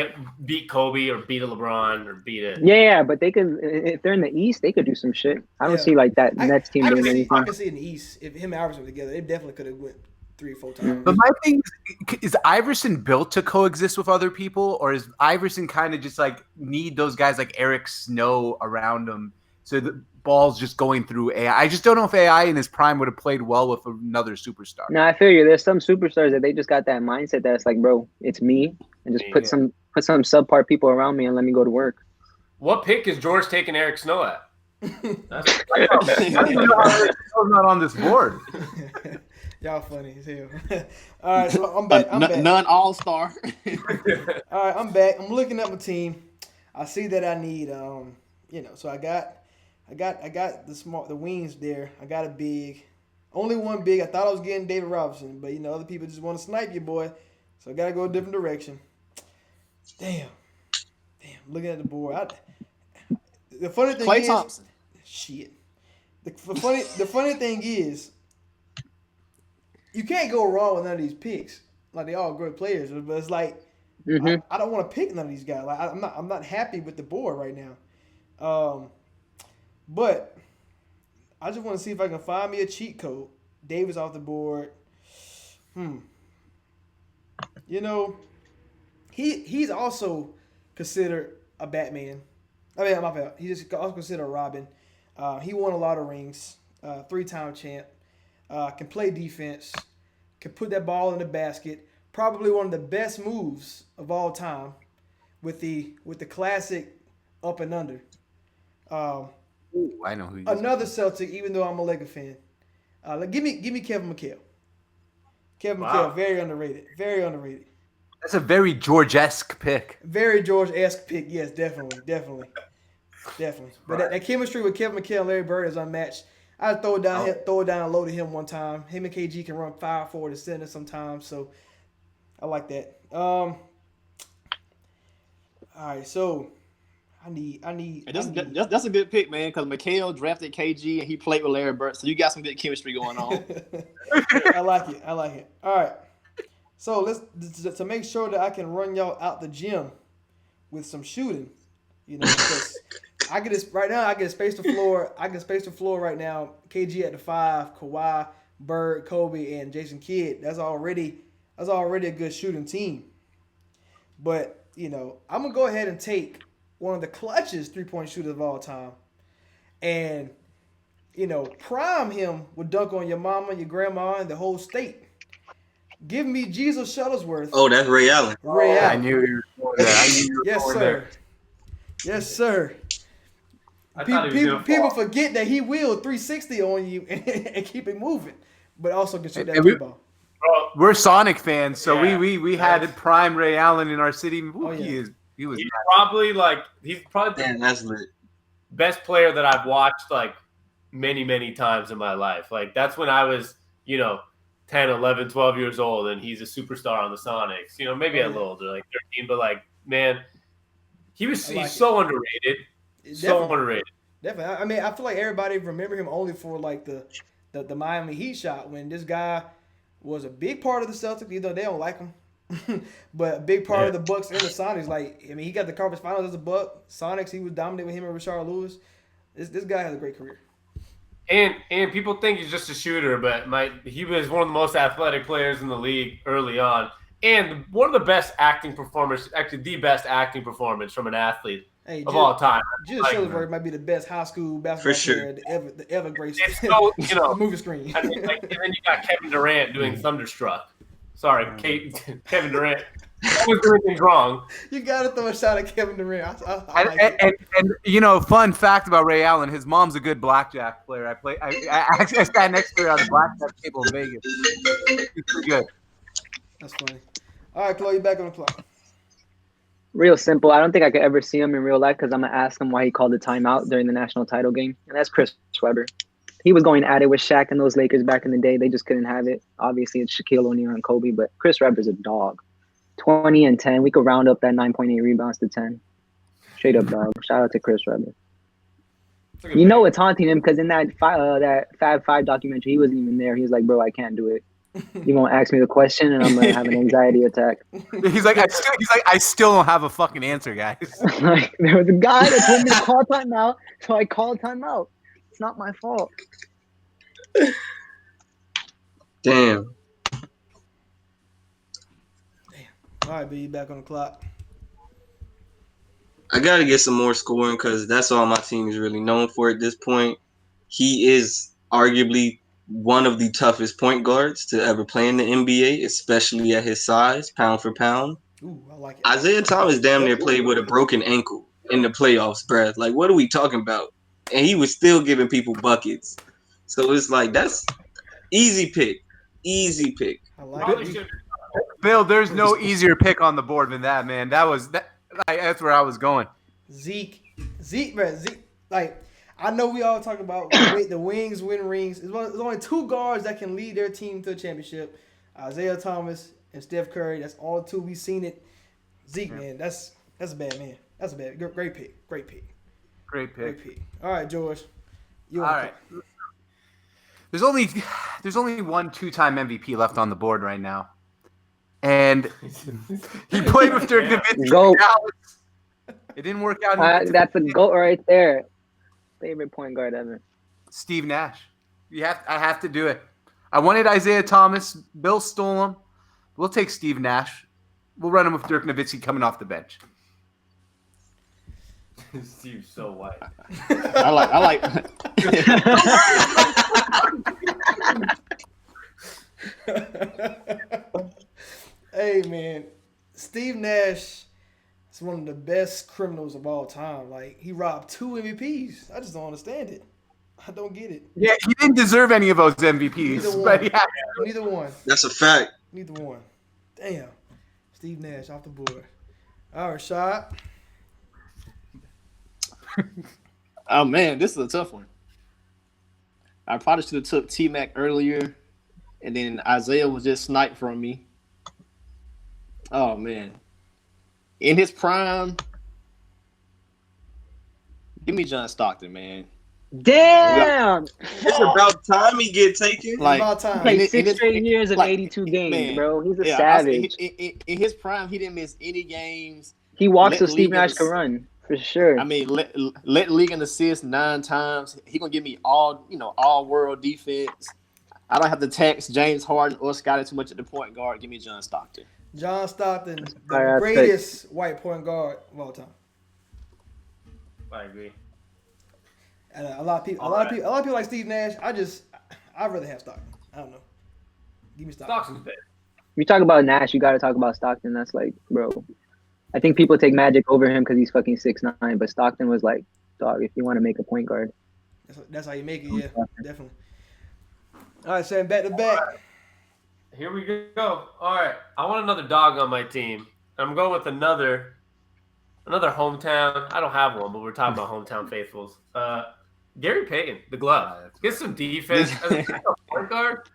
beat Kobe or beat a LeBron or beat a. Yeah, but they could if they're in the East, they could do some shit. I don't Yeah. see like that Nets team I doing can anything. see in the East if him and Iverson were together, they definitely could have went 3 or 4 times. But my thing is Iverson built to coexist with other people, or is Iverson kind of just like need those guys like Eric Snow around him so the ball's just going through AI? I just don't know if AI in his prime would have played well with another superstar. No, I feel you. There's some superstars that they just got that mindset that's like, bro, it's me, and just put some subpar people around me and let me go to work. What pick is George taking Eric Snow at? That's, I don't even know how Eric Snow's not on this board. Y'all funny as hell. All right, so I'm back. None all-star. All right, I'm back. I'm looking at my team. I see that I need, so I got the wings there. I got a big, only one big. I thought I was getting David Robinson, but other people just want to snipe you, boy. So I got to go a different direction. Damn. Looking at the board, the funny thing Klay is, Thompson. shit. The funny thing is, you can't go wrong with none of these picks. Like, they all great players, but it's like I don't want to pick none of these guys. Like, I'm not happy with the board right now. But I just want to see if I can find me a cheat code. Davis off the board. He's also considered a Batman. I mean, my bad. He's also considered a Robin. He won a lot of rings. 3-time champ. Can play defense. Can put that ball in the basket. Probably one of the best moves of all time, with the classic up and under. Ooh, I know who he is. Another Celtic, even though I'm a Lakers fan. Give me Kevin McHale. Kevin McHale, very underrated. Very underrated. That's a very George-esque pick. Very George-esque pick. Yes, definitely. But that chemistry with Kevin McHale and Larry Bird is unmatched. I'd throw it down low to him one time. Him and KG can run 5 forward to center sometimes, so I like that. All right, so I need. That's a good pick, man, because McHale drafted KG and he played with Larry Bird, so you got some good chemistry going on. I like it. All right. So let's to make sure that I can run y'all out the gym with some shooting, because I get to space the floor. I can space the floor right now. KG at the 5, Kawhi, Bird, Kobe, and Jason Kidd. That's already a good shooting team. But I'm gonna go ahead and take one of the clutchest 3-point shooters of all time, and prime him with dunk on your mama, your grandma, and the whole state. Give me Jesus Shuttlesworth. Oh, that's Ray Allen. Ray Allen. I knew you were going there. Yes, sir. There. Yes, sir. I thought he was doing People fall. forget that he will 360 on you and keep it moving, but also can shoot that And we- three ball. Bro, We're Sonic fans, so Yeah. we had prime Ray Allen in our city. Ooh, Oh, yeah. he was he's probably the Damn, that's lit. best player that I've watched like many, many times in my life. Like, that's when I was, 10, 11, 12 years old, and he's a superstar on the Sonics. Maybe a little older, like 13, but like, man, he's so underrated. So underrated. Definitely. I mean, I feel like everybody remember him only for like the Miami Heat shot, when this guy was a big part of the Celtics. They don't like him, but a big part of the Bucks and the Sonics. Like, I mean, he got the conference finals as a Buck. Sonics, he was dominant with him and Rashard Lewis. This guy has a great career. And people think he's just a shooter, but he was one of the most athletic players in the league early on. And one of the best acting performers, actually the best acting performance from an athlete of all time. Jesus Shuttlesworth might be the best high school basketball player to ever grace It's so, the movie screen. I mean, and then you got Kevin Durant doing Thunderstruck. Sorry, Kevin Durant. That was anything wrong. You got to throw a shot at Kevin Durant. I like it. And fun fact about Ray Allen, his mom's a good blackjack player. I sat next to her on the blackjack table in Vegas. It's pretty good. That's funny. All right, Chloe, back on the clock. Real simple. I don't think I could ever see him in real life because I'm going to ask him why he called the timeout during the national title game. And that's Chris Webber. He was going at it with Shaq and those Lakers back in the day. They just couldn't have it. Obviously, it's Shaquille O'Neal and Kobe, but Chris Webber's a dog. 20 and 10. We could round up that 9.8 rebounds to 10. Straight up, dog. Shout out to Chris Webber. It's haunting him because in that Fab 5 documentary, he wasn't even there. He was like, bro, I can't do it. You gonna ask me the question, and I'm gonna have an anxiety attack. He's like, I still don't have a fucking answer, guys. Like there was a guy that told me to call timeout, so I called timeout. It's not my fault. Damn. All right, B, back on the clock. I got to get some more scoring because that's all my team is really known for at this point. He is arguably one of the toughest point guards to ever play in the NBA, especially at his size, pound for pound. Ooh, I like it. Isaiah Thomas damn near played with a broken ankle in the playoffs, bruh. Like, what are we talking about? And he was still giving people buckets. So it's like, that's easy pick. Easy pick. I like Probably it. should. Bill, there's no easier pick on the board than that, man. That's where I was going. Zeke, bro, Zeke. Like, I know we all talk about the wings win rings. There's only two guards that can lead their team to a championship: Isaiah Thomas and Steph Curry. That's all two. We've seen it. Zeke, man, that's a bad man. That's a bad. Great pick. Great pick. Great pick. Great pick. All right, George. You All right. There's only one 2-time MVP left on the board right now, and he played with Dirk Nowitzki. Go. in Dallas. It didn't work out. That's a goat right there. Favorite point guard ever. Steve Nash. I have to do it. I wanted Isaiah Thomas. Bill stole him. We'll take Steve Nash. We'll run him with Dirk Nowitzki coming off the bench. Steve's so white. I like. Hey, man, Steve Nash is one of the best criminals of all time. Like, he robbed 2 MVPs. I just don't understand it. I don't get it. Yeah, he didn't deserve any of those Neither MVPs, one. but yeah. Neither one. That's a fact. Neither one. Damn. Steve Nash off the board. All right, shot. Oh man, this is a tough one. I probably should have took T-Mac earlier, and then Isaiah was just sniped from me. Oh man, in his prime, give me John Stockton, man. Damn. It's about time he get taken. It's Like, about time. Played in 6 his- straight years of like, 82 games, man, bro. He's a Yeah, savage. in his prime, he didn't miss any games. He walks so let Steve league Nash in can the- run for sure. I mean, let league in assists 9 times. He gonna give me all world defense. I don't have to text James Harden or Scottie too much at the point guard. Give me John Stockton. John Stockton, All the right, I'll greatest white point guard of all time. I agree. And a lot of people like Steve Nash. I'd rather have Stockton. I don't know. Give me Stockton. Stockton's better. You talk about Nash, you got to talk about Stockton. That's like, bro. I think people take Magic over him because he's fucking 6'9", but Stockton was like, dog, if you want to make a point guard. That's how you make it. Yeah, definitely. All right, Sam, back to back. Here we go. All right. I want another dog on my team. I'm going with another hometown. I don't have one, but we're talking about hometown faithfuls. Gary Payton, the glove. Get some defense. As a point guard,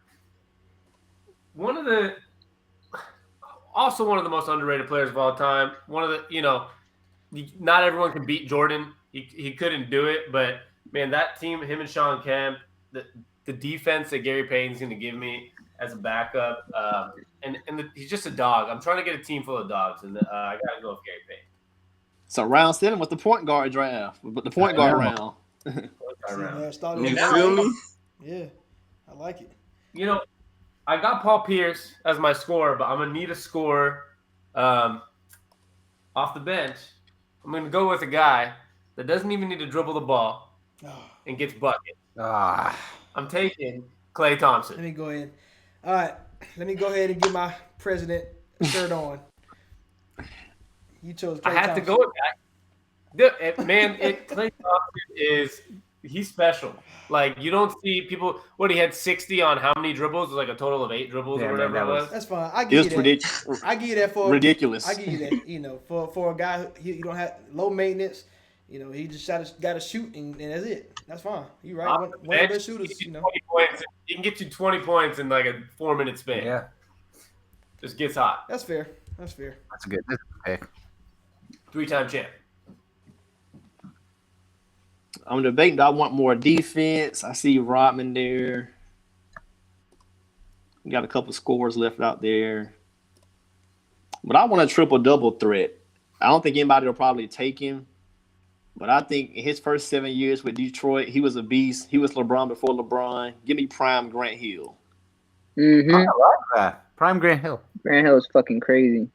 also one of the most underrated players of all time. One of the, not everyone can beat Jordan. He couldn't do it, but man, that team, him and Sean Kemp, the defense that Gary Payton's going to give me as a backup, he's just a dog. I'm trying to get a team full of dogs, and I got to go with Gary Payton. So round 7 was the point guard draft, but the point guard round. Steve Nash started You with feel that. me? Yeah, I like it. I got Paul Pierce as my scorer, but I'm going to need a scorer off the bench. I'm going to go with a guy that doesn't even need to dribble the ball Oh, and gets buckets. Ah, I'm taking Klay Thompson. let me go ahead. All right, let me go ahead and get my president shirt on. You chose. I Klay have to Thompson. go with that. Klay Thompson he's special. Like, you don't see people, he had 60 on how many dribbles? It was like a total of 8 dribbles Yeah, or whatever man, it that was. That's fine. I It give was you that. ridiculous. I give you that for Ridiculous. I give you that. For a guy who you don't have low maintenance. He just got to shoot and that's it. That's fine. You right. One of the best shooters. He can get you 20 points in like a 4-minute span. yeah, Just gets hot. That's fair. That's fair. that's a good pick. 3-time champ. I'm debating. I want more defense. I see Rodman there. We got a couple scores left out there. But I want a triple-double threat. I don't think anybody will probably take him. But I think in his first 7 years with Detroit, he was a beast. He was LeBron before LeBron. Give me prime Grant Hill. Mm-hmm. I love that. Prime Grant Hill. Grant Hill is fucking crazy.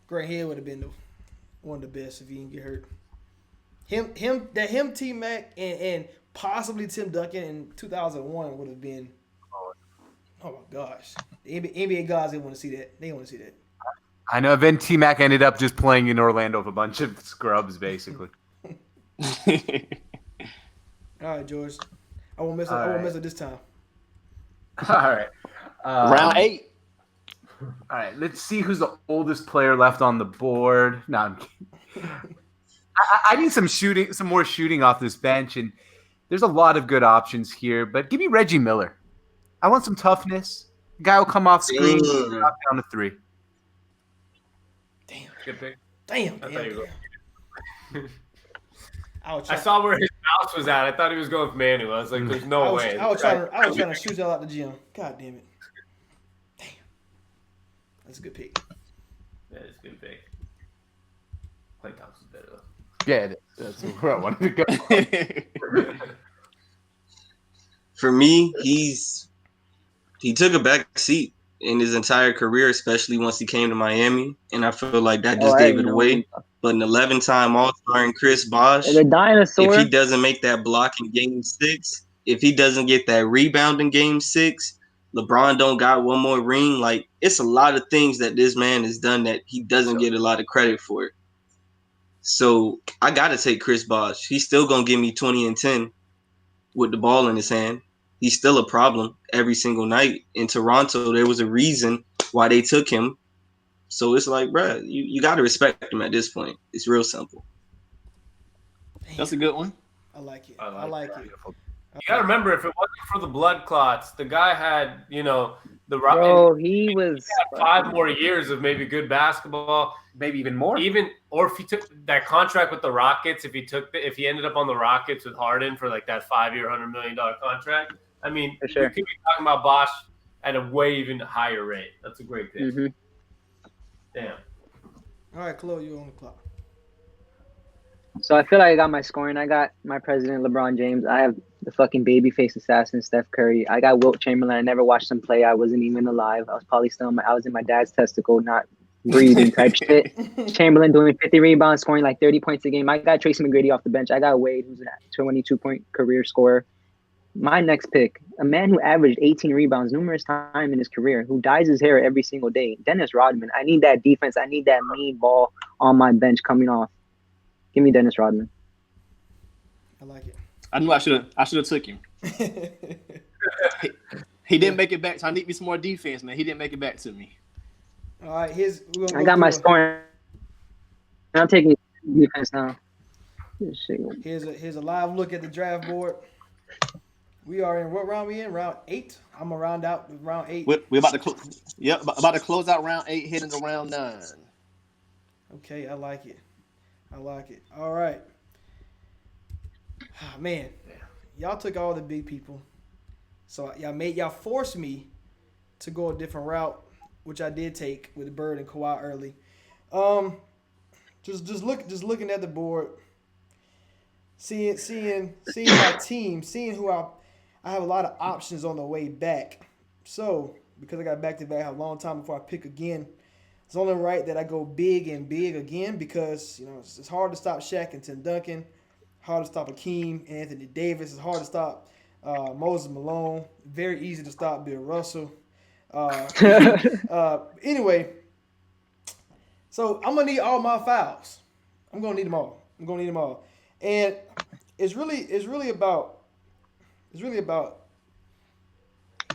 Grant Hill would have been one of the best if he didn't get hurt. Him, T-Mac, and possibly Tim Duncan in 2001 would have been. Oh my gosh, the NBA guys didn't want to see that. They want to see that. I know. Then T-Mac ended up just playing in Orlando with a bunch of scrubs, basically. All right, George. I won't mess it this time. All right. Round 8. All right. Let's see who's the oldest player left on the board. No, I'm kidding. I need some more shooting off this bench, and there's a lot of good options here. But give me Reggie Miller. I want some toughness. Guy will come off screen, knock down to 3. Damn. Good pick. Damn. I thought you were. I I saw where his mouse was at. I thought he was going with Manu. I was like, "There's no way." I was trying to shoot y'all out the gym. God damn it. Damn. That's a good pick. That is a good pick. Clay Thompson's better though. Yeah, that's where I wanted to go. For me, he took a back seat in his entire career, especially once he came to Miami, and I feel like that just gave it away. But an 11-time All-Star in Chris Bosh, The dinosaur. if he doesn't make that block in Game 6, if he doesn't get that rebound in Game 6, LeBron don't got one more ring. Like, it's a lot of things that this man has done that he doesn't get a lot of credit for. So I got to take Chris Bosh. He's still going to give me 20 and 10 with the ball in his hand. He's still a problem every single night. In Toronto, there was a reason why they took him. So it's like, bruh, you got to respect him at this point. It's real simple. That's a good one. I like it. I like it. You gotta remember, if it wasn't for the blood clots, the guy had, the Bro, he was 5 more years of maybe good basketball, Maybe even more. or if he took that contract with the Rockets, if he ended up on the Rockets with Harden for like that 5-year, $100 million contract. I mean, For sure. we could be talking about Bosh at a way even higher rate. That's a great pick. Mm-hmm. Damn. All right, Chloe, you're on the clock. So I feel like I got my scoring. I got my president, LeBron James. I have the fucking babyface assassin, Steph Curry. I got Wilt Chamberlain. I never watched him play. I wasn't even alive. I was probably I was in my dad's testicle, not breathing type shit. Chamberlain doing 50 rebounds, scoring like 30 points a game. I got Tracy McGrady off the bench. I got Wade, who's a 22-point career scorer. My next pick, a man who averaged 18 rebounds numerous times in his career, who dyes his hair every single day, Dennis Rodman. I need that defense. I need that mean ball on my bench coming off. Give me Dennis Rodman. I like it. I knew I should have took him. He didn't make it back, so I need me some more defense, man. He didn't make it back to me. All right, I got my scoring. I'm taking defense now. Here's a live look at the draft board. We are in what round we in? Round 8. I'm gonna round out with round 8. We're about to about to close out round 8, heading to round 9. Okay, I like it. All right. Man, y'all took all the big people. So y'all forced me to go a different route, which I did take with Bird and Kawhi early. Just looking at the board, seeing my team, seeing who I have a lot of options on the way back. So because I got back to back, I have a long time before I pick again. It's only right that I go big again because it's hard to stop Shaq and Tim Duncan, hard to stop Akeem and Anthony Davis. It's hard to stop Moses Malone. Very easy to stop Bill Russell. Anyway, so I'm gonna need all my fouls. I'm gonna need them all. And it's really about.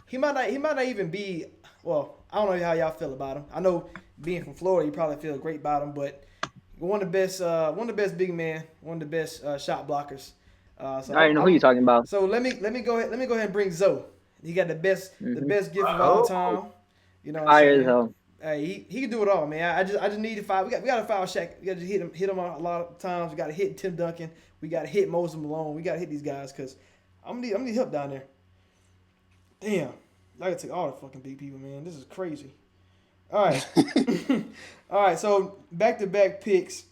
He might not even be. Well, I don't know how y'all feel about him. I know being from Florida, you probably feel great about him, but one of the best big men, one of the best shot blockers. So I already know who you're talking about. So let me go ahead and bring Zoe. He got the best gift of all time. You know what I'm saying? Hell. Hey, he can do it all, man. I just need to foul. We got to foul Shaq. We got to hit him a lot of times. We got to hit Tim Duncan. We got to hit Moses Malone. We got to hit these guys because I'm gonna need help down there. Damn. I gotta take all the fucking big people, man. This is crazy. All right. All right, so back-to-back picks.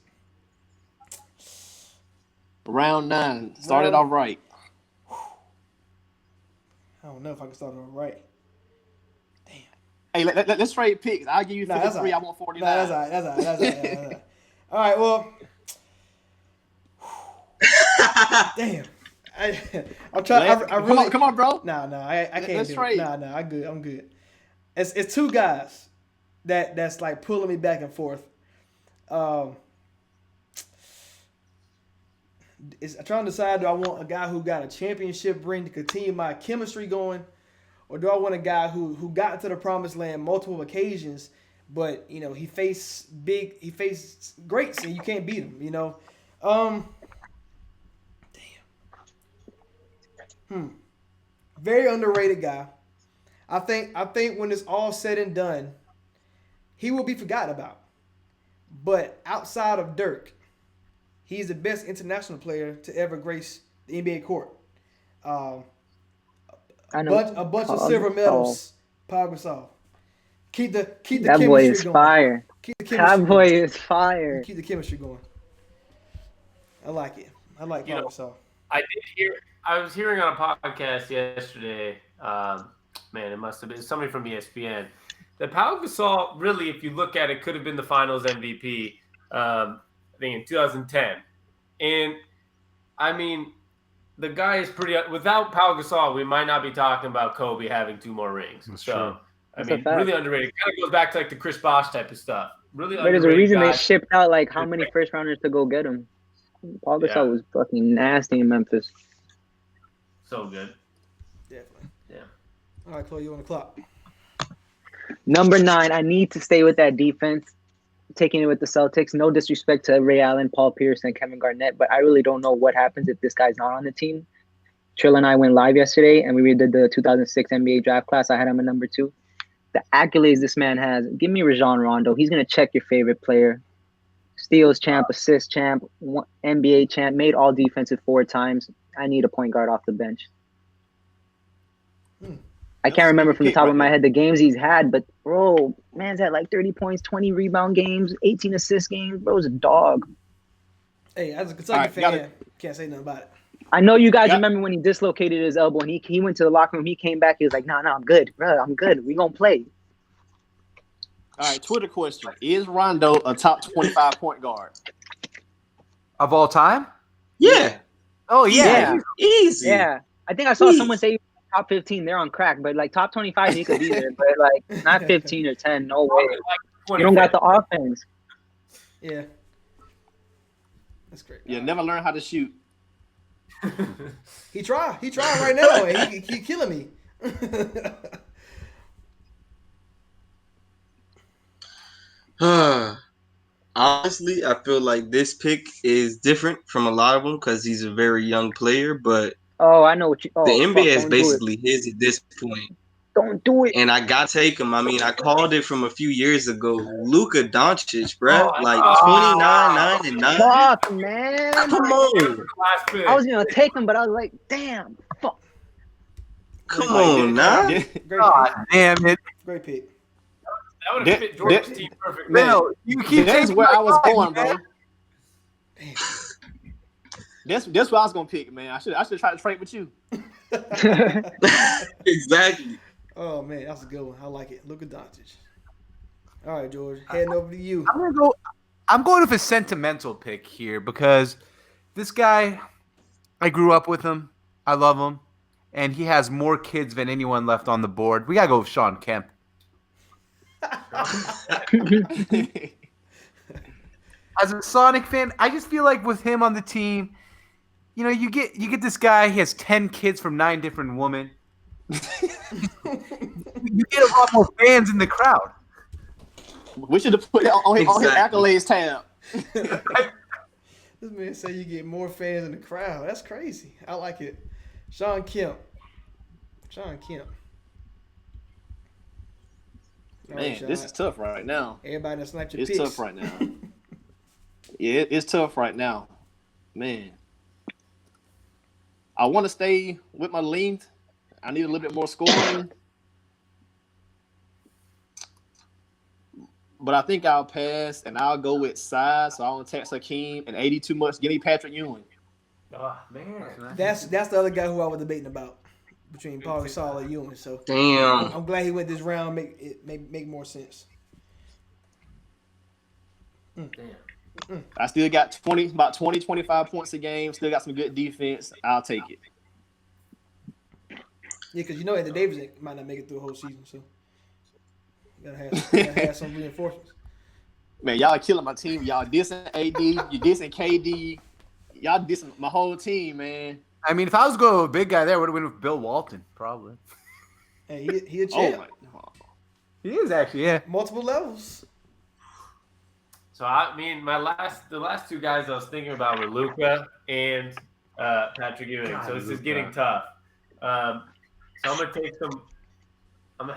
Round 9. Started off right. I don't know if I can start it off right. Hey, let's trade picks. I'll give you Nah, 53. that's I want 49. Nah, that's all right. That's all right. All right, well. Damn. I'm trying. I really. Come on, bro. Nah, I can't Let's do trade. it. Nah, I'm good. It's two guys that's like pulling me back and forth. I'm trying to decide, do I want a guy who got a championship ring to continue my chemistry going, or do I want a guy who got to the promised land multiple occasions, but he faced greats and you can't beat him. Very underrated guy. I think when it's all said and done, he will be forgotten about. But outside of Dirk, he's the best international player to ever grace the NBA court. A bunch of silver medals. Pau Gasol. Keep the That chemistry boy is going. fire. Keep the chemistry That going. boy is fire. Keep the chemistry going. I like it. I like Pau Gasol. I was hearing on a podcast yesterday. Man, it must have been somebody from ESPN. That Pau Gasol, really, if you look at it, could have been the Finals MVP. I think in 2010, and I mean, the guy is pretty. Without Pau Gasol, we might not be talking about Kobe having 2 more rings. That's so, true. I mean, really underrated. It kind of goes back to like the Chris Bosh type of stuff. Really But there's underrated a reason guy. they shipped out like how many first rounders to go get him. Paul Gasol was fucking nasty in Memphis. So good. Definitely. Yeah. All right, Chloe, you on the clock. Number 9, I need to stay with that defense. Taking it with the Celtics. No disrespect to Ray Allen, Paul Pierce, and Kevin Garnett, but I really don't know what happens if this guy's not on the team. Trill and I went live yesterday, and we redid the 2006 NBA draft class. I had him at number 2. The accolades this man has. Give me Rajon Rondo. He's going to check your favorite player. Steals champ, assist champ, NBA champ, made all defensive 4 times. I need a point guard off the bench. I can't remember from the top of my head the games he's had, but bro, man's had like 30 points, 20 rebound games, 18 assist games. Bro's a dog. Hey, as a Kentucky fan, can't say nothing about it. I know you guys remember when he dislocated his elbow and he went to the locker room. He came back. He was like, no, I'm good, bro. I'm good. We gonna play. All right, Twitter question. Is Rondo a top 25 point guard? Of all time? Yeah. Oh, yeah. Easy. Yeah. I think I saw someone say top 15. They're on crack, but like top 25, he could be there. But like not 15 or 10. No way. You don't got the offense. Yeah. That's great. Yeah, never learn how to shoot. He tried right now. And he killing me. Honestly, I feel like this pick is different from a lot of them because he's a very young player, but Oh, I know what you. Oh, the NBA is don't do it. basically his at this point. Don't do it. And I got to take him. I mean, I called it from a few years ago. Luka Doncic, bro. Like 29, 9, and 9. Fuck, man. Come on. Last pick. I was gonna take him, but I was like, damn. Fuck. Come on, now. Great God damn it. Great pick. That would have fit George's team perfectly. Man, No, you keep that's taking where my I was time, going, man. bro. That's what I was gonna pick, man. I should try to trade with you. Exactly. Oh man, that's a good one. I like it. Luka Doncic. All right, George, heading over to you. I'm going with a sentimental pick here because this guy, I grew up with him. I love him. And he has more kids than anyone left on the board. We got to go with Sean Kemp. As a Sonic fan, I just feel like with him on the team, you know, you get this guy. He has 10 kids from 9 different women. You get a lot more fans in the crowd. We should have put that on his accolades tab. This man say you get more fans in the crowd. That's crazy. I like it. Sean Kemp. Man, this is tough right now. Everybody that sniped your It's picks. tough right now. Yeah, it's tough right now. Man. I want to stay with my length. I need a little bit more scoring. but I think I'll pass and I'll go with size. So I won't text Hakeem and 80 too much. Give me Patrick Ewing. Oh man, That's the other guy who I was debating about between Paul Gasol and Ewing. So Damn. I'm glad he went this round. Make more sense. damn. I still got about 20, 25 points a game. Still got some good defense. I'll take it. Yeah, because Anthony Davis might not make it through the whole season, so you gotta have some reinforcements. Man, y'all killing my team. Y'all dissing AD. You dissing KD. Y'all dissing my whole team, man. I mean, if I was going with a big guy there, I would have went with Bill Walton, probably. Hey, he a Oh champ. my. He is actually, yeah. Multiple levels. So I mean, the last two guys I was thinking about were Luka and Patrick Ewing. God, So this is Luka. getting tough. So I'm gonna take some. I'm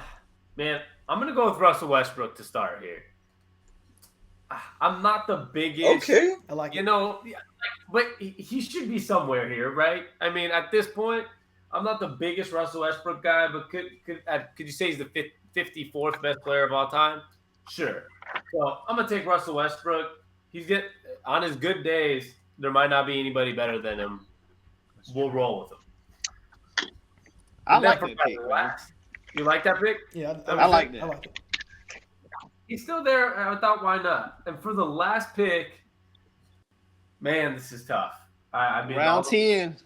gonna go with Russell Westbrook to start here. I'm not the biggest. Okay. I like it. But he should be somewhere here, right? I mean, at this point, I'm not the biggest Russell Westbrook guy, but could you say he's the 54th best player of all time? Sure. So I'm gonna take Russell Westbrook. On his good days, there might not be anybody better than him. We'll roll with him. I And like then that for pick, my man. last- You like that pick? Yeah, I like that. I like it. He's still there. I thought, why not? And for the last pick, man, this is tough. I mean, Round 10.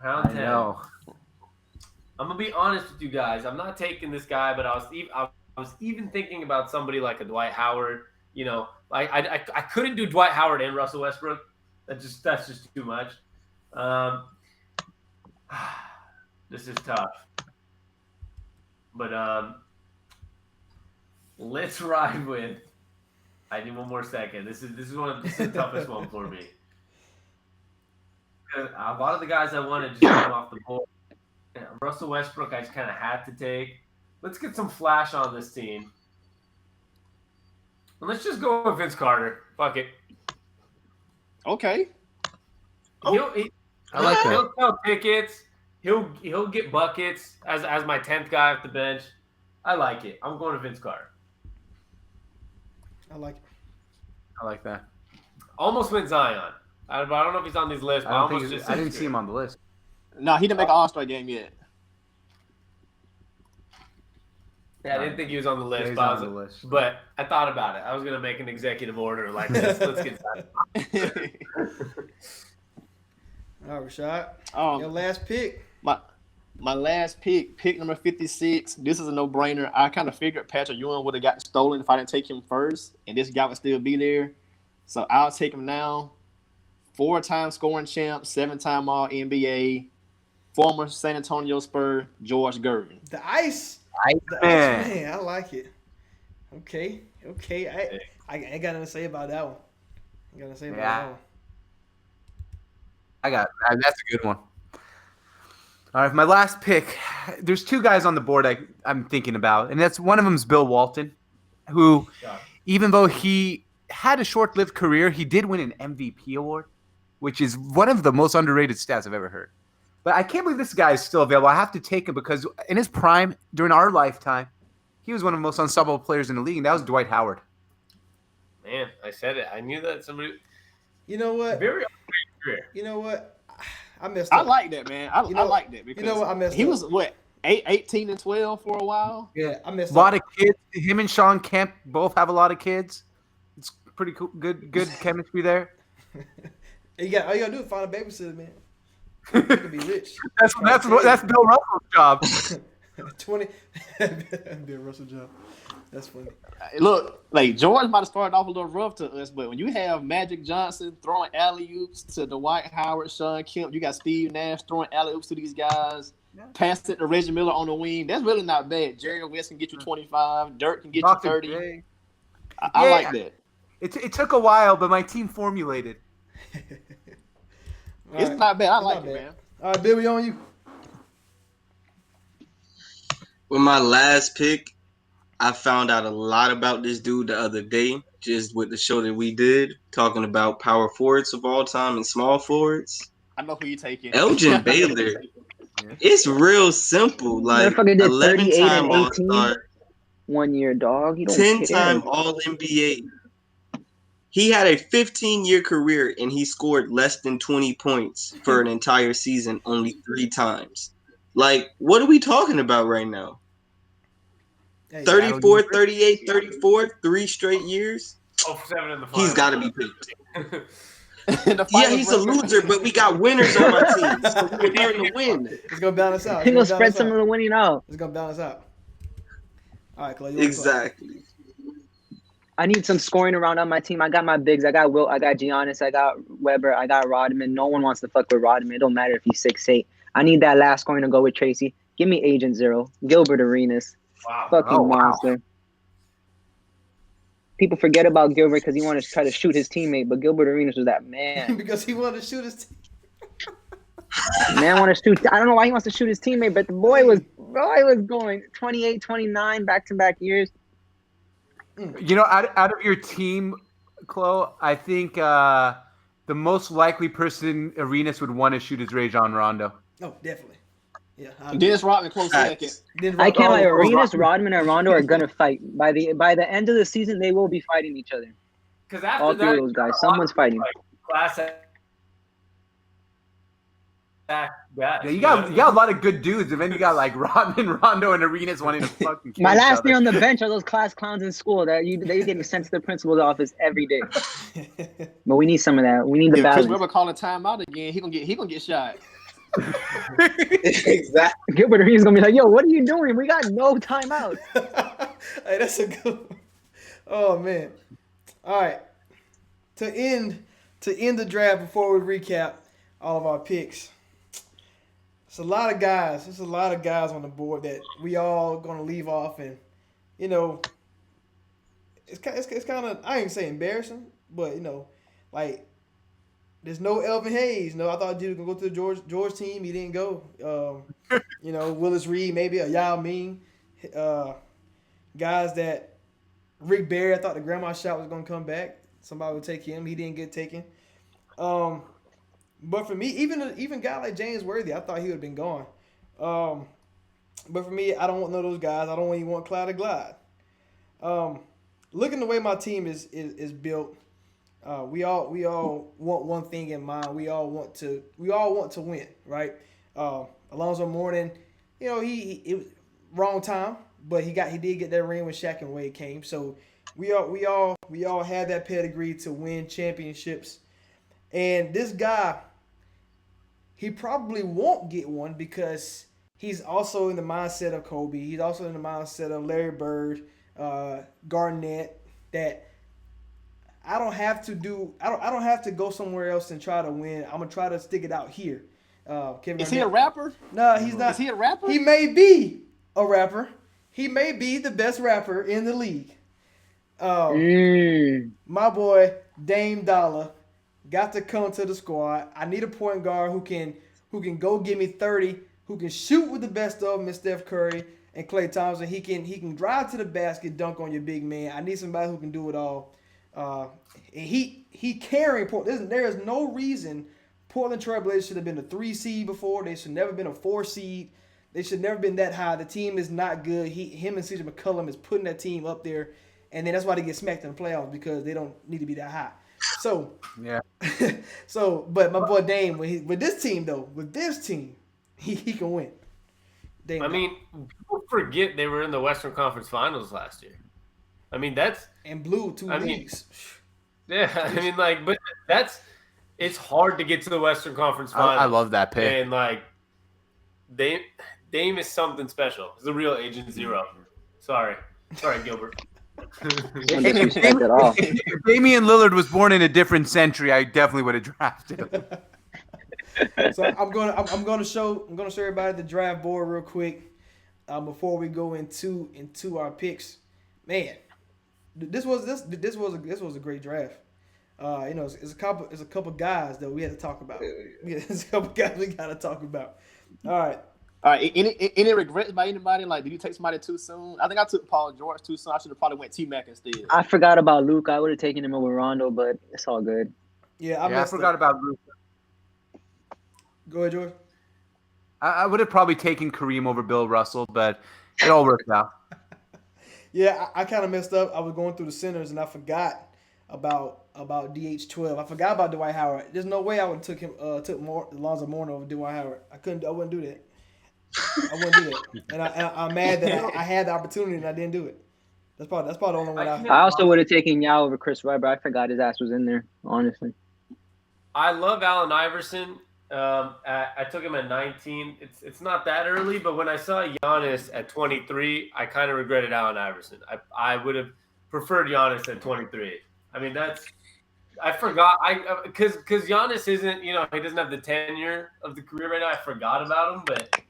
Round I 10. know. I'm gonna be honest with you guys. I'm not taking this guy, but I was even thinking about somebody like a Dwight Howard. I couldn't do Dwight Howard and Russell Westbrook. That's just too much. This is tough. But let's ride with. I need one more second. This is the toughest one for me. A lot of the guys I wanted just came off the board. Yeah, Russell Westbrook, I just kind of had to take. Let's get some flash on this team. And let's just go with Vince Carter. Fuck it. Okay. I like that. He'll sell tickets. He'll get buckets as my 10th guy off the bench. I like it. I'm going to Vince Carter. I like it. I like that. Almost went Zion. I don't know if he's on these lists, but I didn't see him on the list. No, he didn't make an All-Star game yet. Yeah, I didn't think he was on the list, He's but, on the list. but I thought about it. I was gonna make an executive order like this. Let's get Zion. All right, Rashad. Your last pick. My last pick number 56. This is a no-brainer. I kind of figured Patrick Ewing would have gotten stolen if I didn't take him first, and this guy would still be there. So I'll take him now. 4-time scoring champ, 7-time All-NBA, former San Antonio Spur, George Gervin. The ice. The Man. ice man. I like it. Okay. I ain't got nothing to say about that one. Yeah. That one. That's a good one. All right, my last pick. There's two guys on the board I'm thinking about, and that's one of them's Bill Walton, who, even though he had a short-lived career, he did win an MVP award, which is one of the most underrated stats I've ever heard. But I can't believe this guy is still available. I have to take him because in his prime, during our lifetime, he was one of the most unstoppable players in the league, and that was Dwight Howard. Man, I said it. I knew that somebody. You know what? Very underrated career. You know what? I messed up. I like that, man. I like that because what? I messed he up. was, 18 and 12 for a while? Yeah, I messed A lot up. of kids. Him and Sean Kemp both have a lot of kids. It's pretty cool. Good chemistry there. All you gotta do is find a babysitter, man. You can be rich. That's Bill Russell's job. 20. Bill Russell job. That's funny. Look, like George might have started off a little rough to us, but when you have Magic Johnson throwing alley-oops to Dwight Howard, Sean Kemp, you got Steve Nash throwing alley-oops to these guys, pass it to Reggie Miller on the wing. That's really not bad. Jerry West can get you 25. Dirk can get Dr. you 30. J. I like that. It took a while, but my team formulated. It's not bad. I like it, man. All right, Bill, we on you. With my last pick, I found out a lot about this dude the other day, just with the show that we did, talking about power forwards of all time and small forwards. I know who you taking. Elgin Baylor. It's real simple. Like Motherfucker did 38 11-time and 18. All-Star. 1 year, dog. You don't 10-time care. All NBA. He had a 15-year career and he scored less than 20 points for an entire season only 3 times. Like, what are we talking about right now? Hey, 34, 38, 34, 3 straight years? 0-7 in the finals. He's got to be picked. The Yeah, finals he's a record. loser, but we got winners on my team. So we learn to win. it's gonna balance out. He It's gonna gonna spread balance some out. of the winning out. It's gonna balance out. All right, Chloe. You wanna play? Exactly. I need some scoring around on my team. I got my bigs. I got Wilt. I got Giannis. I got Weber. I got Rodman. No one wants to fuck with Rodman. It don't matter if he's 6'8". I need that last scoring to go with Tracy. Give me Agent Zero. Gilbert Arenas. Wow. Fucking Oh, wow. monster. People forget about Gilbert because he wanted to try to shoot his teammate, but Gilbert Arenas was that man. because he wanted to shoot his team. Man want to shoot. I don't know why he wants to shoot his teammate, but the boy was going 28, 29 back-to-back years. You know, out of your team, Chloe, I think the most likely person Arenas would want to shoot is Rajon Rondo. Oh, definitely. Yeah. Dennis Rodman close second. I can't lie. Oh, Arenas, Rodman, and Rondo are gonna fight by the end of the season. They will be fighting each other. Because after All three that, of those guys, someone's fighting. class guys. Yeah, you got a lot of good dudes, and then you got like Rodman, Rondo, and Arenas wanting to fucking kill My each last other. day on the bench are those class clowns in school that they get sent to the principal's office every day. But we need some of that. We need the If Chris balance. Webber calling timeout again, he gonna get shot. Exactly. Gilbert Arenas gonna be like, "Yo, what are you doing? We got no timeout." Hey, that's a good one. Oh man. All right. To end the draft before we recap all of our picks. It's a lot of guys. There's a lot of guys on the board that we all gonna leave off, and you know, it's kind of, I ain't say embarrassing, but you know, like there's no Elvin Hayes. No, I thought dude was gonna go to the George team. He didn't go. You know, Willis Reed, maybe a Yao Ming. Guys that Rick Barry, I thought the grandma shot was gonna come back. Somebody would take him. He didn't get taken. But for me, even a guy like James Worthy, I thought he would have been gone. But for me, I don't want none of those guys. I don't even want Clyde or Glide. Looking the way my team is built, we all want one thing in mind. We all want to win, right? Alonzo Mourning, you know, it was wrong time, but he did get that ring when Shaq and Wade came. So we all had that pedigree to win championships. And this guy, he probably won't get one because he's also in the mindset of Kobe. He's also in the mindset of Larry Bird, Garnett. That I don't have to go somewhere else and try to win. I'm gonna try to stick it out here. Kevin Is he Garnett. a rapper? No, he's not. Is he a rapper? He may be a rapper. He may be the best rapper in the league. My boy Dame Dollar got to come to the squad. I need a point guard who can go give me 30, who can shoot with the best of them, Steph Curry and Klay Thompson. He can drive to the basket, dunk on your big man. I need somebody who can do it all. And he carrying Portland. There is no reason Portland Trailblazers should have been a 3 seed before. They should never been a 4 seed. They should never been that high. The team is not good. Him and CJ McCollum is putting that team up there, and then that's why they get smacked in the playoffs because they don't need to be that high. So Yeah. but my boy Dame, with this team, he can win. Dame I mean, people forget they were in the Western Conference Finals last year. I mean, that's and blew 2 I mean, leagues. yeah. I mean, like, but it's hard to get to the Western Conference Finals. I love that pick. And like, Dame is something special. He's a real Agent Zero. Sorry, Gilbert. No disrespect at all. If Damian Lillard was born in a different century, I definitely would have drafted him. So I'm gonna show everybody the draft board real quick before we go into our picks. Man, this was a great draft. You know, it's a couple guys that we had to talk about. Yeah, there's a couple guys we gotta talk about. All right. All right. Any regrets by anybody? Like, did you take somebody too soon? I think I took Paul George too soon. I should have probably went T-Mac instead. I forgot about Luke. I would have taken him over Rondo, but it's all good. Yeah, I forgot about Luke. Go ahead, George. I would have probably taken Kareem over Bill Russell, but it all worked out. Yeah, I kind of messed up. I was going through the centers and I forgot about DH12. I forgot about Dwight Howard. There's no way I would have took Alonzo Mourning over Dwight Howard. I wouldn't do that. I wouldn't do that. And I'm mad that I had the opportunity and I didn't do it. That's probably the only one I also would have taken Yao over Chris Webber. I forgot his ass was in there, honestly. I love Allen Iverson. I took him at 19. It's not that early, but when I saw Giannis at 23, I kind of regretted Allen Iverson. I would have preferred Giannis at 23. I mean, I forgot because Giannis isn't, he doesn't have the tenure of the career right now. I forgot about him, but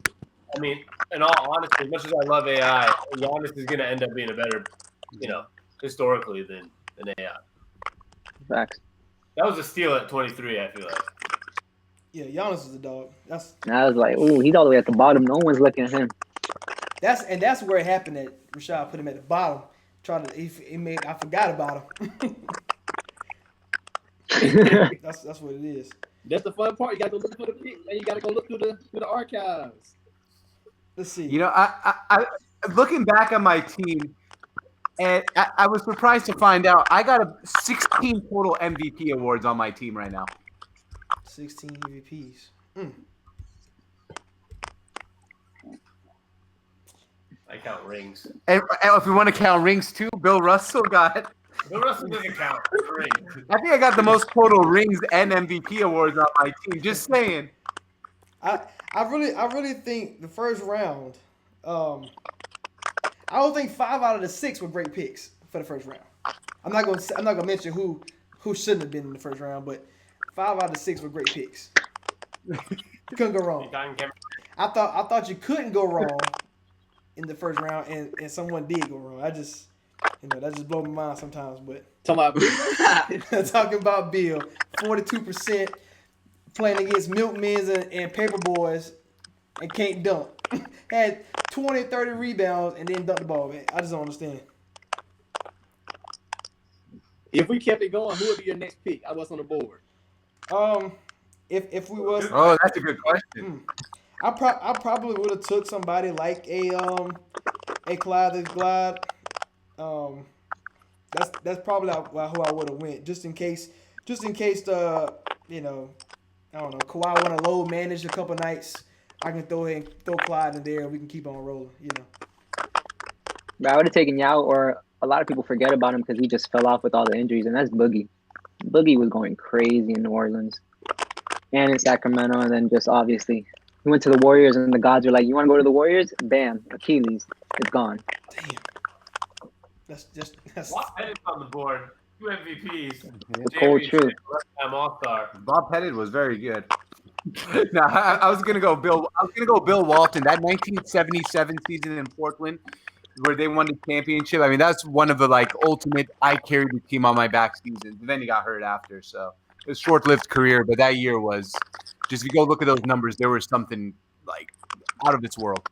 I mean, in all honesty, as much as I love AI, Giannis is going to end up being a better, historically than AI. Facts. That was a steal at 23, I feel like. Yeah, Giannis is a dog. I was like, ooh, he's all the way at the bottom. No one's looking at him. That's where it happened that Rashad put him at the bottom. I forgot about him. That's what it is. That's the fun part. You got to go look for the pick, and you got to go look through the archives. Let's see. I looking back on my team, and I was surprised to find out I got 16 total MVP awards on my team right now. 16 MVPs. I count rings. And if we want to count rings too, Bill Russell got. Bill Russell doesn't count rings. I think I got the most total rings and MVP awards on my team. Just saying. I really think the first round. I don't think 5 out of the 6 were great picks for the first round. I'm not gonna mention who shouldn't have been in the first round, but 5 out of 6 were great picks. Couldn't go wrong. I thought you couldn't go wrong in the first round, and someone did go wrong. That just blows my mind sometimes. But talking about Bill, 42% playing against milkmans and paper boys, and can't dunk. Had 20, 30 rebounds and then dunked the ball. Man, I just don't understand. If we kept it going, who would be your next pick? I was on the board. If we was that's a good question. I probably would have took somebody like a Clyde Glide. That's probably who I would have went just in case I don't know, Kawhi want to load manage a couple nights. I can throw Clyde in there and we can keep on rolling, But I would have taken Yao, or a lot of people forget about him because he just fell off with all the injuries, and that's Boogie. Boogie was going crazy in New Orleans and in Sacramento, and then just obviously he went to the Warriors, and the gods were like, "You want to go to the Warriors?" Bam, Achilles, it's gone. Damn. That's Bob Pettit on the board. 2 MVPs. Cold truth. Lifetime All-Star. Bob Pettit was very good. No, I was gonna go Bill. I was gonna go Bill Walton. That 1977 season in Portland, where they won the championship. I mean, that's one of the ultimate. I carried the team on my back seasons. And then he got hurt after, so it was a short-lived career. But that year was just. If you go look at those numbers, there was something out of this world.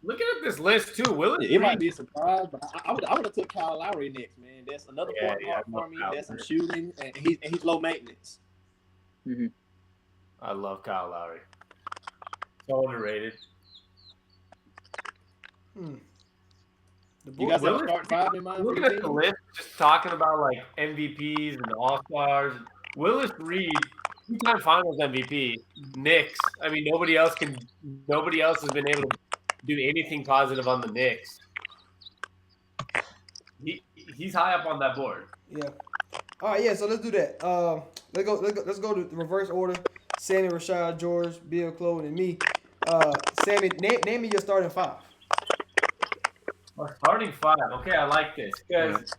Looking at this list too, Willis. It might be a surprise, but I would have took Kyle Lowry next, man. That's another point guard for me. That's some shooting, and he's low maintenance. Mm-hmm. I love Kyle Lowry. So underrated. You guys have a start 5 in mind? Looking at the list, just talking about MVPs and All-Stars. Willis Reed, 2-time Finals MVP. Knicks. I mean, nobody else has been able to do anything positive on the Knicks. He's high up on that board. Yeah. All right, yeah. So let's do that. Let's go to the reverse order. Sammy, Rashad, George, Bill, Chloe, and me. Sammy, name me your starting 5. Starting 5. Okay, I like this because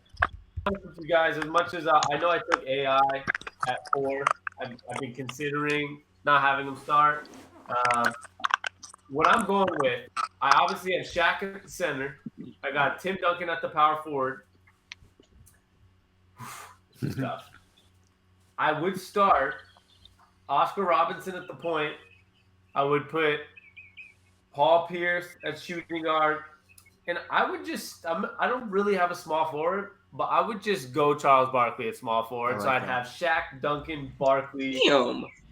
you guys, as much as I know, I took AI at 4. I've been considering not having him start. What I'm going with, I obviously have Shaq at the center. I got Tim Duncan at the power forward. This is tough. I would start Oscar Robinson at the point. I would put Paul Pierce at shooting guard. And I would just I don't really have a small forward, but I would just go Charles Barkley at small forward. So I'd have Shaq, Duncan, Barkley,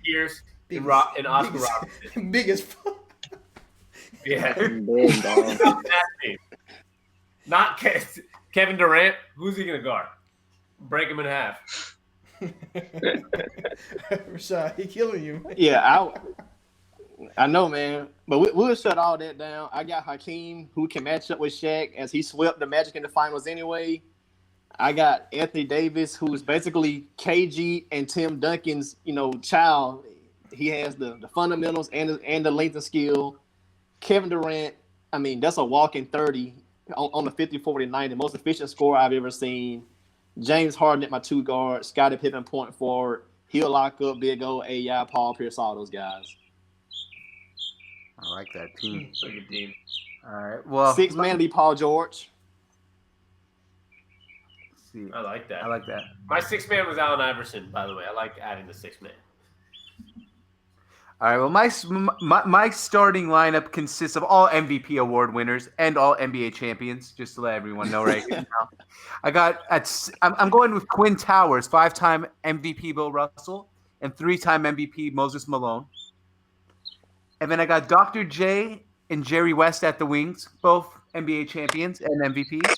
Pierce, and Oscar Robinson. Biggest Yeah. Big dog. That team. Not Kevin Durant. Who's he gonna guard? Break him in half. Rashad, he killing you. Man. Yeah, I know, man. But we'll shut all that down. I got Hakeem, who can match up with Shaq as he swept the Magic in the finals anyway. I got Anthony Davis, who's basically KG and Tim Duncan's, child. He has the fundamentals and the length and skill. Kevin Durant, I mean, that's a walking 30 on the 50-40-90, most efficient scorer I've ever seen. James Harden at my 2 guard, Scottie Pippen point forward. He'll lock up Big O, AI, Paul Pierce, all those guys. I like that team. It's a good team. All right. Well, 6-man be Paul George. let's see. I like that. I like that. My 6-man was Allen Iverson, by the way. I like adding the 6-man. All right. Well, my starting lineup consists of all MVP award winners and all NBA champions. Just to let everyone know right now, I'm going with Quinn Towers, 5-time MVP Bill Russell, and 3-time MVP Moses Malone. And then I got Dr. J and Jerry West at the wings, both NBA champions and MVPs.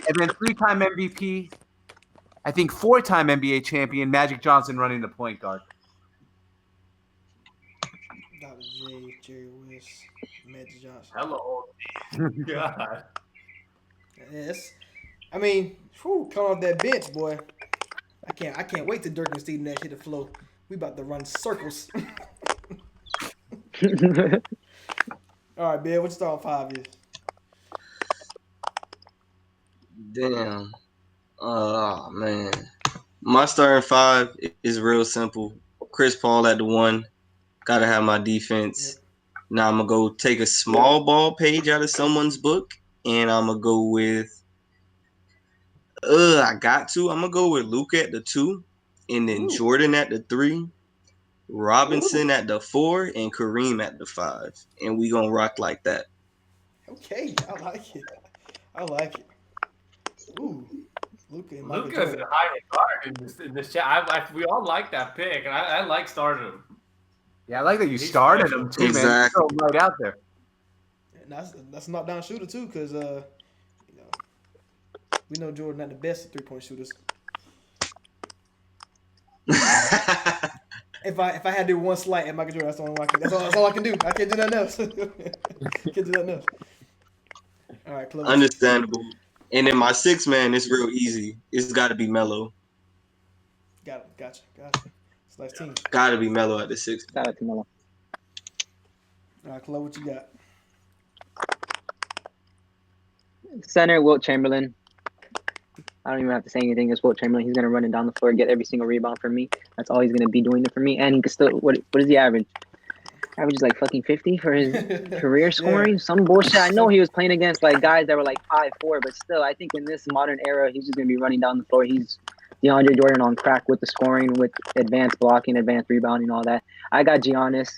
And then 3-time MVP, I think 4-time NBA champion Magic Johnson running the point guard. Dr. J, Jerry West, Magic Johnson. Hello. God. Yes. I mean, coming off that bench, boy. I can't wait to Dirk and Steven Nash hit the flow. We about to run circles. All right, Bill, what you start 5 is? Damn. Oh man. My starting 5 is real simple. Chris Paul at the 1. Gotta have my defense. Now I'm gonna go take a small ball page out of someone's book, and I'm gonna go with. I'm gonna go with Luka at the 2, and then Jordan at the 3, Robinson at the 4, and Kareem at the 5, and we gonna rock like that. Okay, I like it. Ooh, Luka and Michael Luka's in Jordan. high regard in this chat. We all like that pick, and I like starting him. Yeah, I like that you He's started special. him too, man. Exactly. Throw him right out there. And that's a knockdown shooter too, because we know Jordan not the best at 3-point shooters. If I had to do one slight at Michael Jordan, that's all I can do. I can't do nothing else. All right, close. Understandable. And then my 6-man is real easy. It's got to be Melo. Gotcha. It's a nice team. Got to be Melo at the 6. Shout out to Melo. All right, Chloe, what you got? Center, Wilt Chamberlain. I don't even have to say anything. It's Wilt Chamberlain. He's going to run it down the floor, get every single rebound for me. That's all he's going to be doing it for me. And he can still, what is the average? Average is like fucking 50 for his career scoring. Yeah. Some bullshit. I know he was playing against like guys that were like 5'4", but still, I think in this modern era, he's just going to be running down the floor. He's DeAndre Jordan on crack with the scoring, with advanced blocking, advanced rebounding, all that. I got Giannis.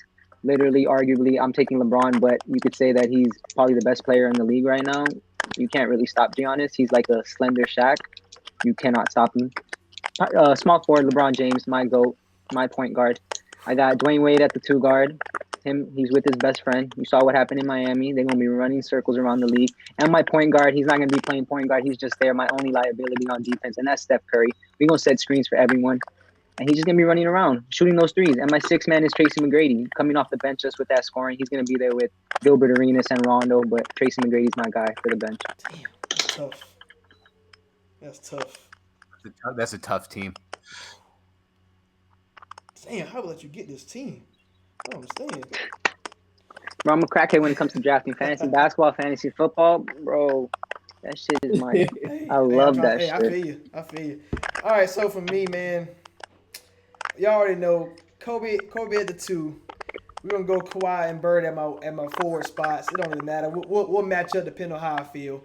Literally, arguably, I'm taking LeBron, but you could say that he's probably the best player in the league right now. You can't really stop Giannis. He's like a slender Shaq. You cannot stop him. Small forward, LeBron James, my GOAT, my point guard. I got Dwayne Wade at the 2 guard. He's with his best friend. You saw what happened in Miami. They're going to be running circles around the league. And my point guard, he's not going to be playing point guard. He's just there, my only liability on defense, and that's Steph Curry. We're going to set screens for everyone. And he's just going to be running around, shooting those threes. And my 6-man is Tracy McGrady, coming off the bench just with that scoring. He's going to be there with Gilbert Arenas and Rondo, but Tracy McGrady's my guy for the bench. Damn, that's tough. That's tough. That's a tough team. Damn, how let you get this team? I don't understand. Bro, I'm a crackhead when it comes to drafting fantasy basketball, fantasy football. Bro, that shit is my – I love that shit. I feel you. All right, so for me, man, y'all already know Kobe at the 2. We're gonna go Kawhi and Bird at my forward spots. It don't really matter. We'll match up depending on how I feel.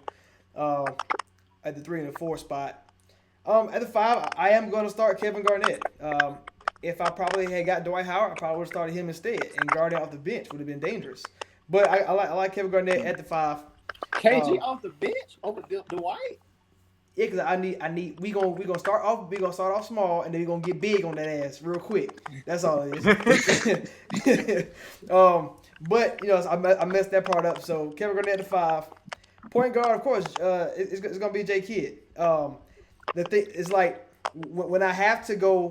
At the 3 and the 4 spot. At the 5, I am gonna start Kevin Garnett. If I probably had got Dwight Howard, I probably would have started him instead, and Garnett off the bench would have been dangerous. But I like Kevin Garnett at the 5. KG off the bench over Dwight. Yeah, because I need we gonna start off small, and then we're gonna get big on that ass real quick. That's all it is. But I messed that part up. So Kevin Garnett at 5. Point guard, of course, it's gonna be J Kidd. The thing is like when I have to go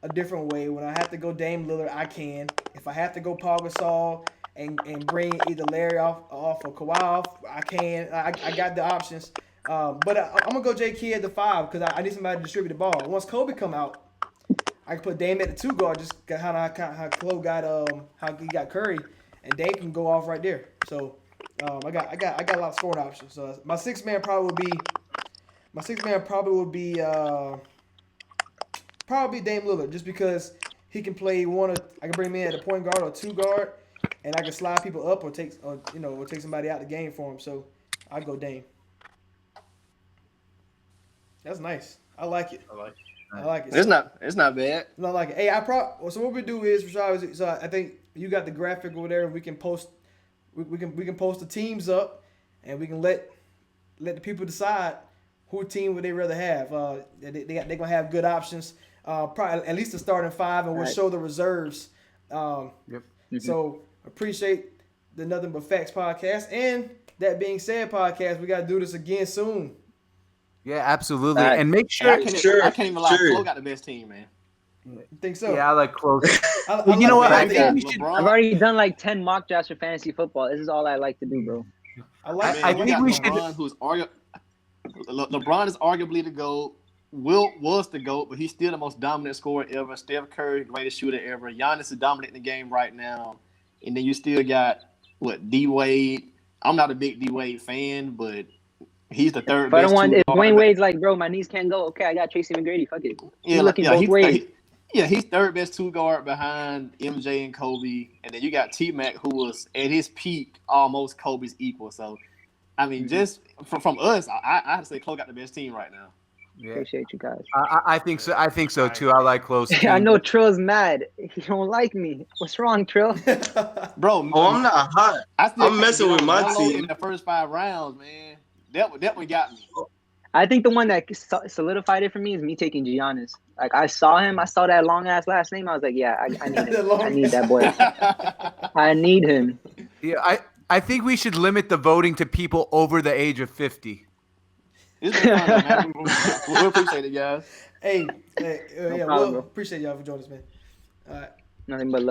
a different way, when I have to go Dame Lillard, I can. If I have to go Paul Gasol and bring either Larry off or Kawhi off, I can. I got the options. But I'm gonna go J Kidd at the 5 because I need somebody to distribute the ball. Once Kobe come out, I can put Dame at the 2 guard, just how Chloe got how he got Curry, and Dame can go off right there. So I got a lot of scoring options. So my sixth man probably would be probably Dame Lillard, just because he can play I can bring him in at a point guard or 2 guard, and I can slide people up or take somebody out the game for him. So I go Dame. That's nice. I like it. It's not bad. No, I like it. Hey, so what we do is, Rashad, so I think you got the graphic over there. We can post the teams up, and we can let the people decide who team would they rather have. They're gonna have good options. Probably at least the starting 5, and we'll show the reserves. Yep. So appreciate the Nothing But Facts podcast, and that being said, podcast, we gotta do this again soon. Yeah, absolutely. Right. And make I sure. can't even lie. Flo got the best team, man. You think so? Yeah, I like close. I You know what? I like think that. we should. I've already done like 10 mock drafts for fantasy football. This is all I like to do, bro. I I think we should. LeBron is arguably the GOAT. Wilt was the GOAT, but he's still the most dominant scorer ever. Steph Curry, greatest shooter ever. Giannis is dominating the game right now. And then you still got D Wade. I'm not a big D Wade fan, but he's the third But I best. don't want if two-guard. Wayne Wade's like, bro, my knees can't go. Okay, I got Tracy McGrady. Fuck it. Yeah, He's looking both ways. He's third best 2 guard behind MJ and Kobe, and then you got T Mac, who was at his peak almost Kobe's equal. So, I mean, just from us, I have to say, Chloe got the best team right now. Yeah. Appreciate you guys. I think so. I think so too. I like close. I know Trill's mad. He don't like me. What's wrong, Trill? Bro, Oh, I'm not hot. I'm messing with my team in the first 5 rounds, man. That one got me. I think the one that solidified it for me is me taking Giannis. Like I saw that long ass last name. I was like, yeah, I need him. I need that boy. I need him. Yeah, I think we should limit the voting to people over the age of 50. It's been fun, man. We appreciate it, guys. Hey, No yeah, problem, well, bro. appreciate y'all for joining us, man. All right. Nothing but love.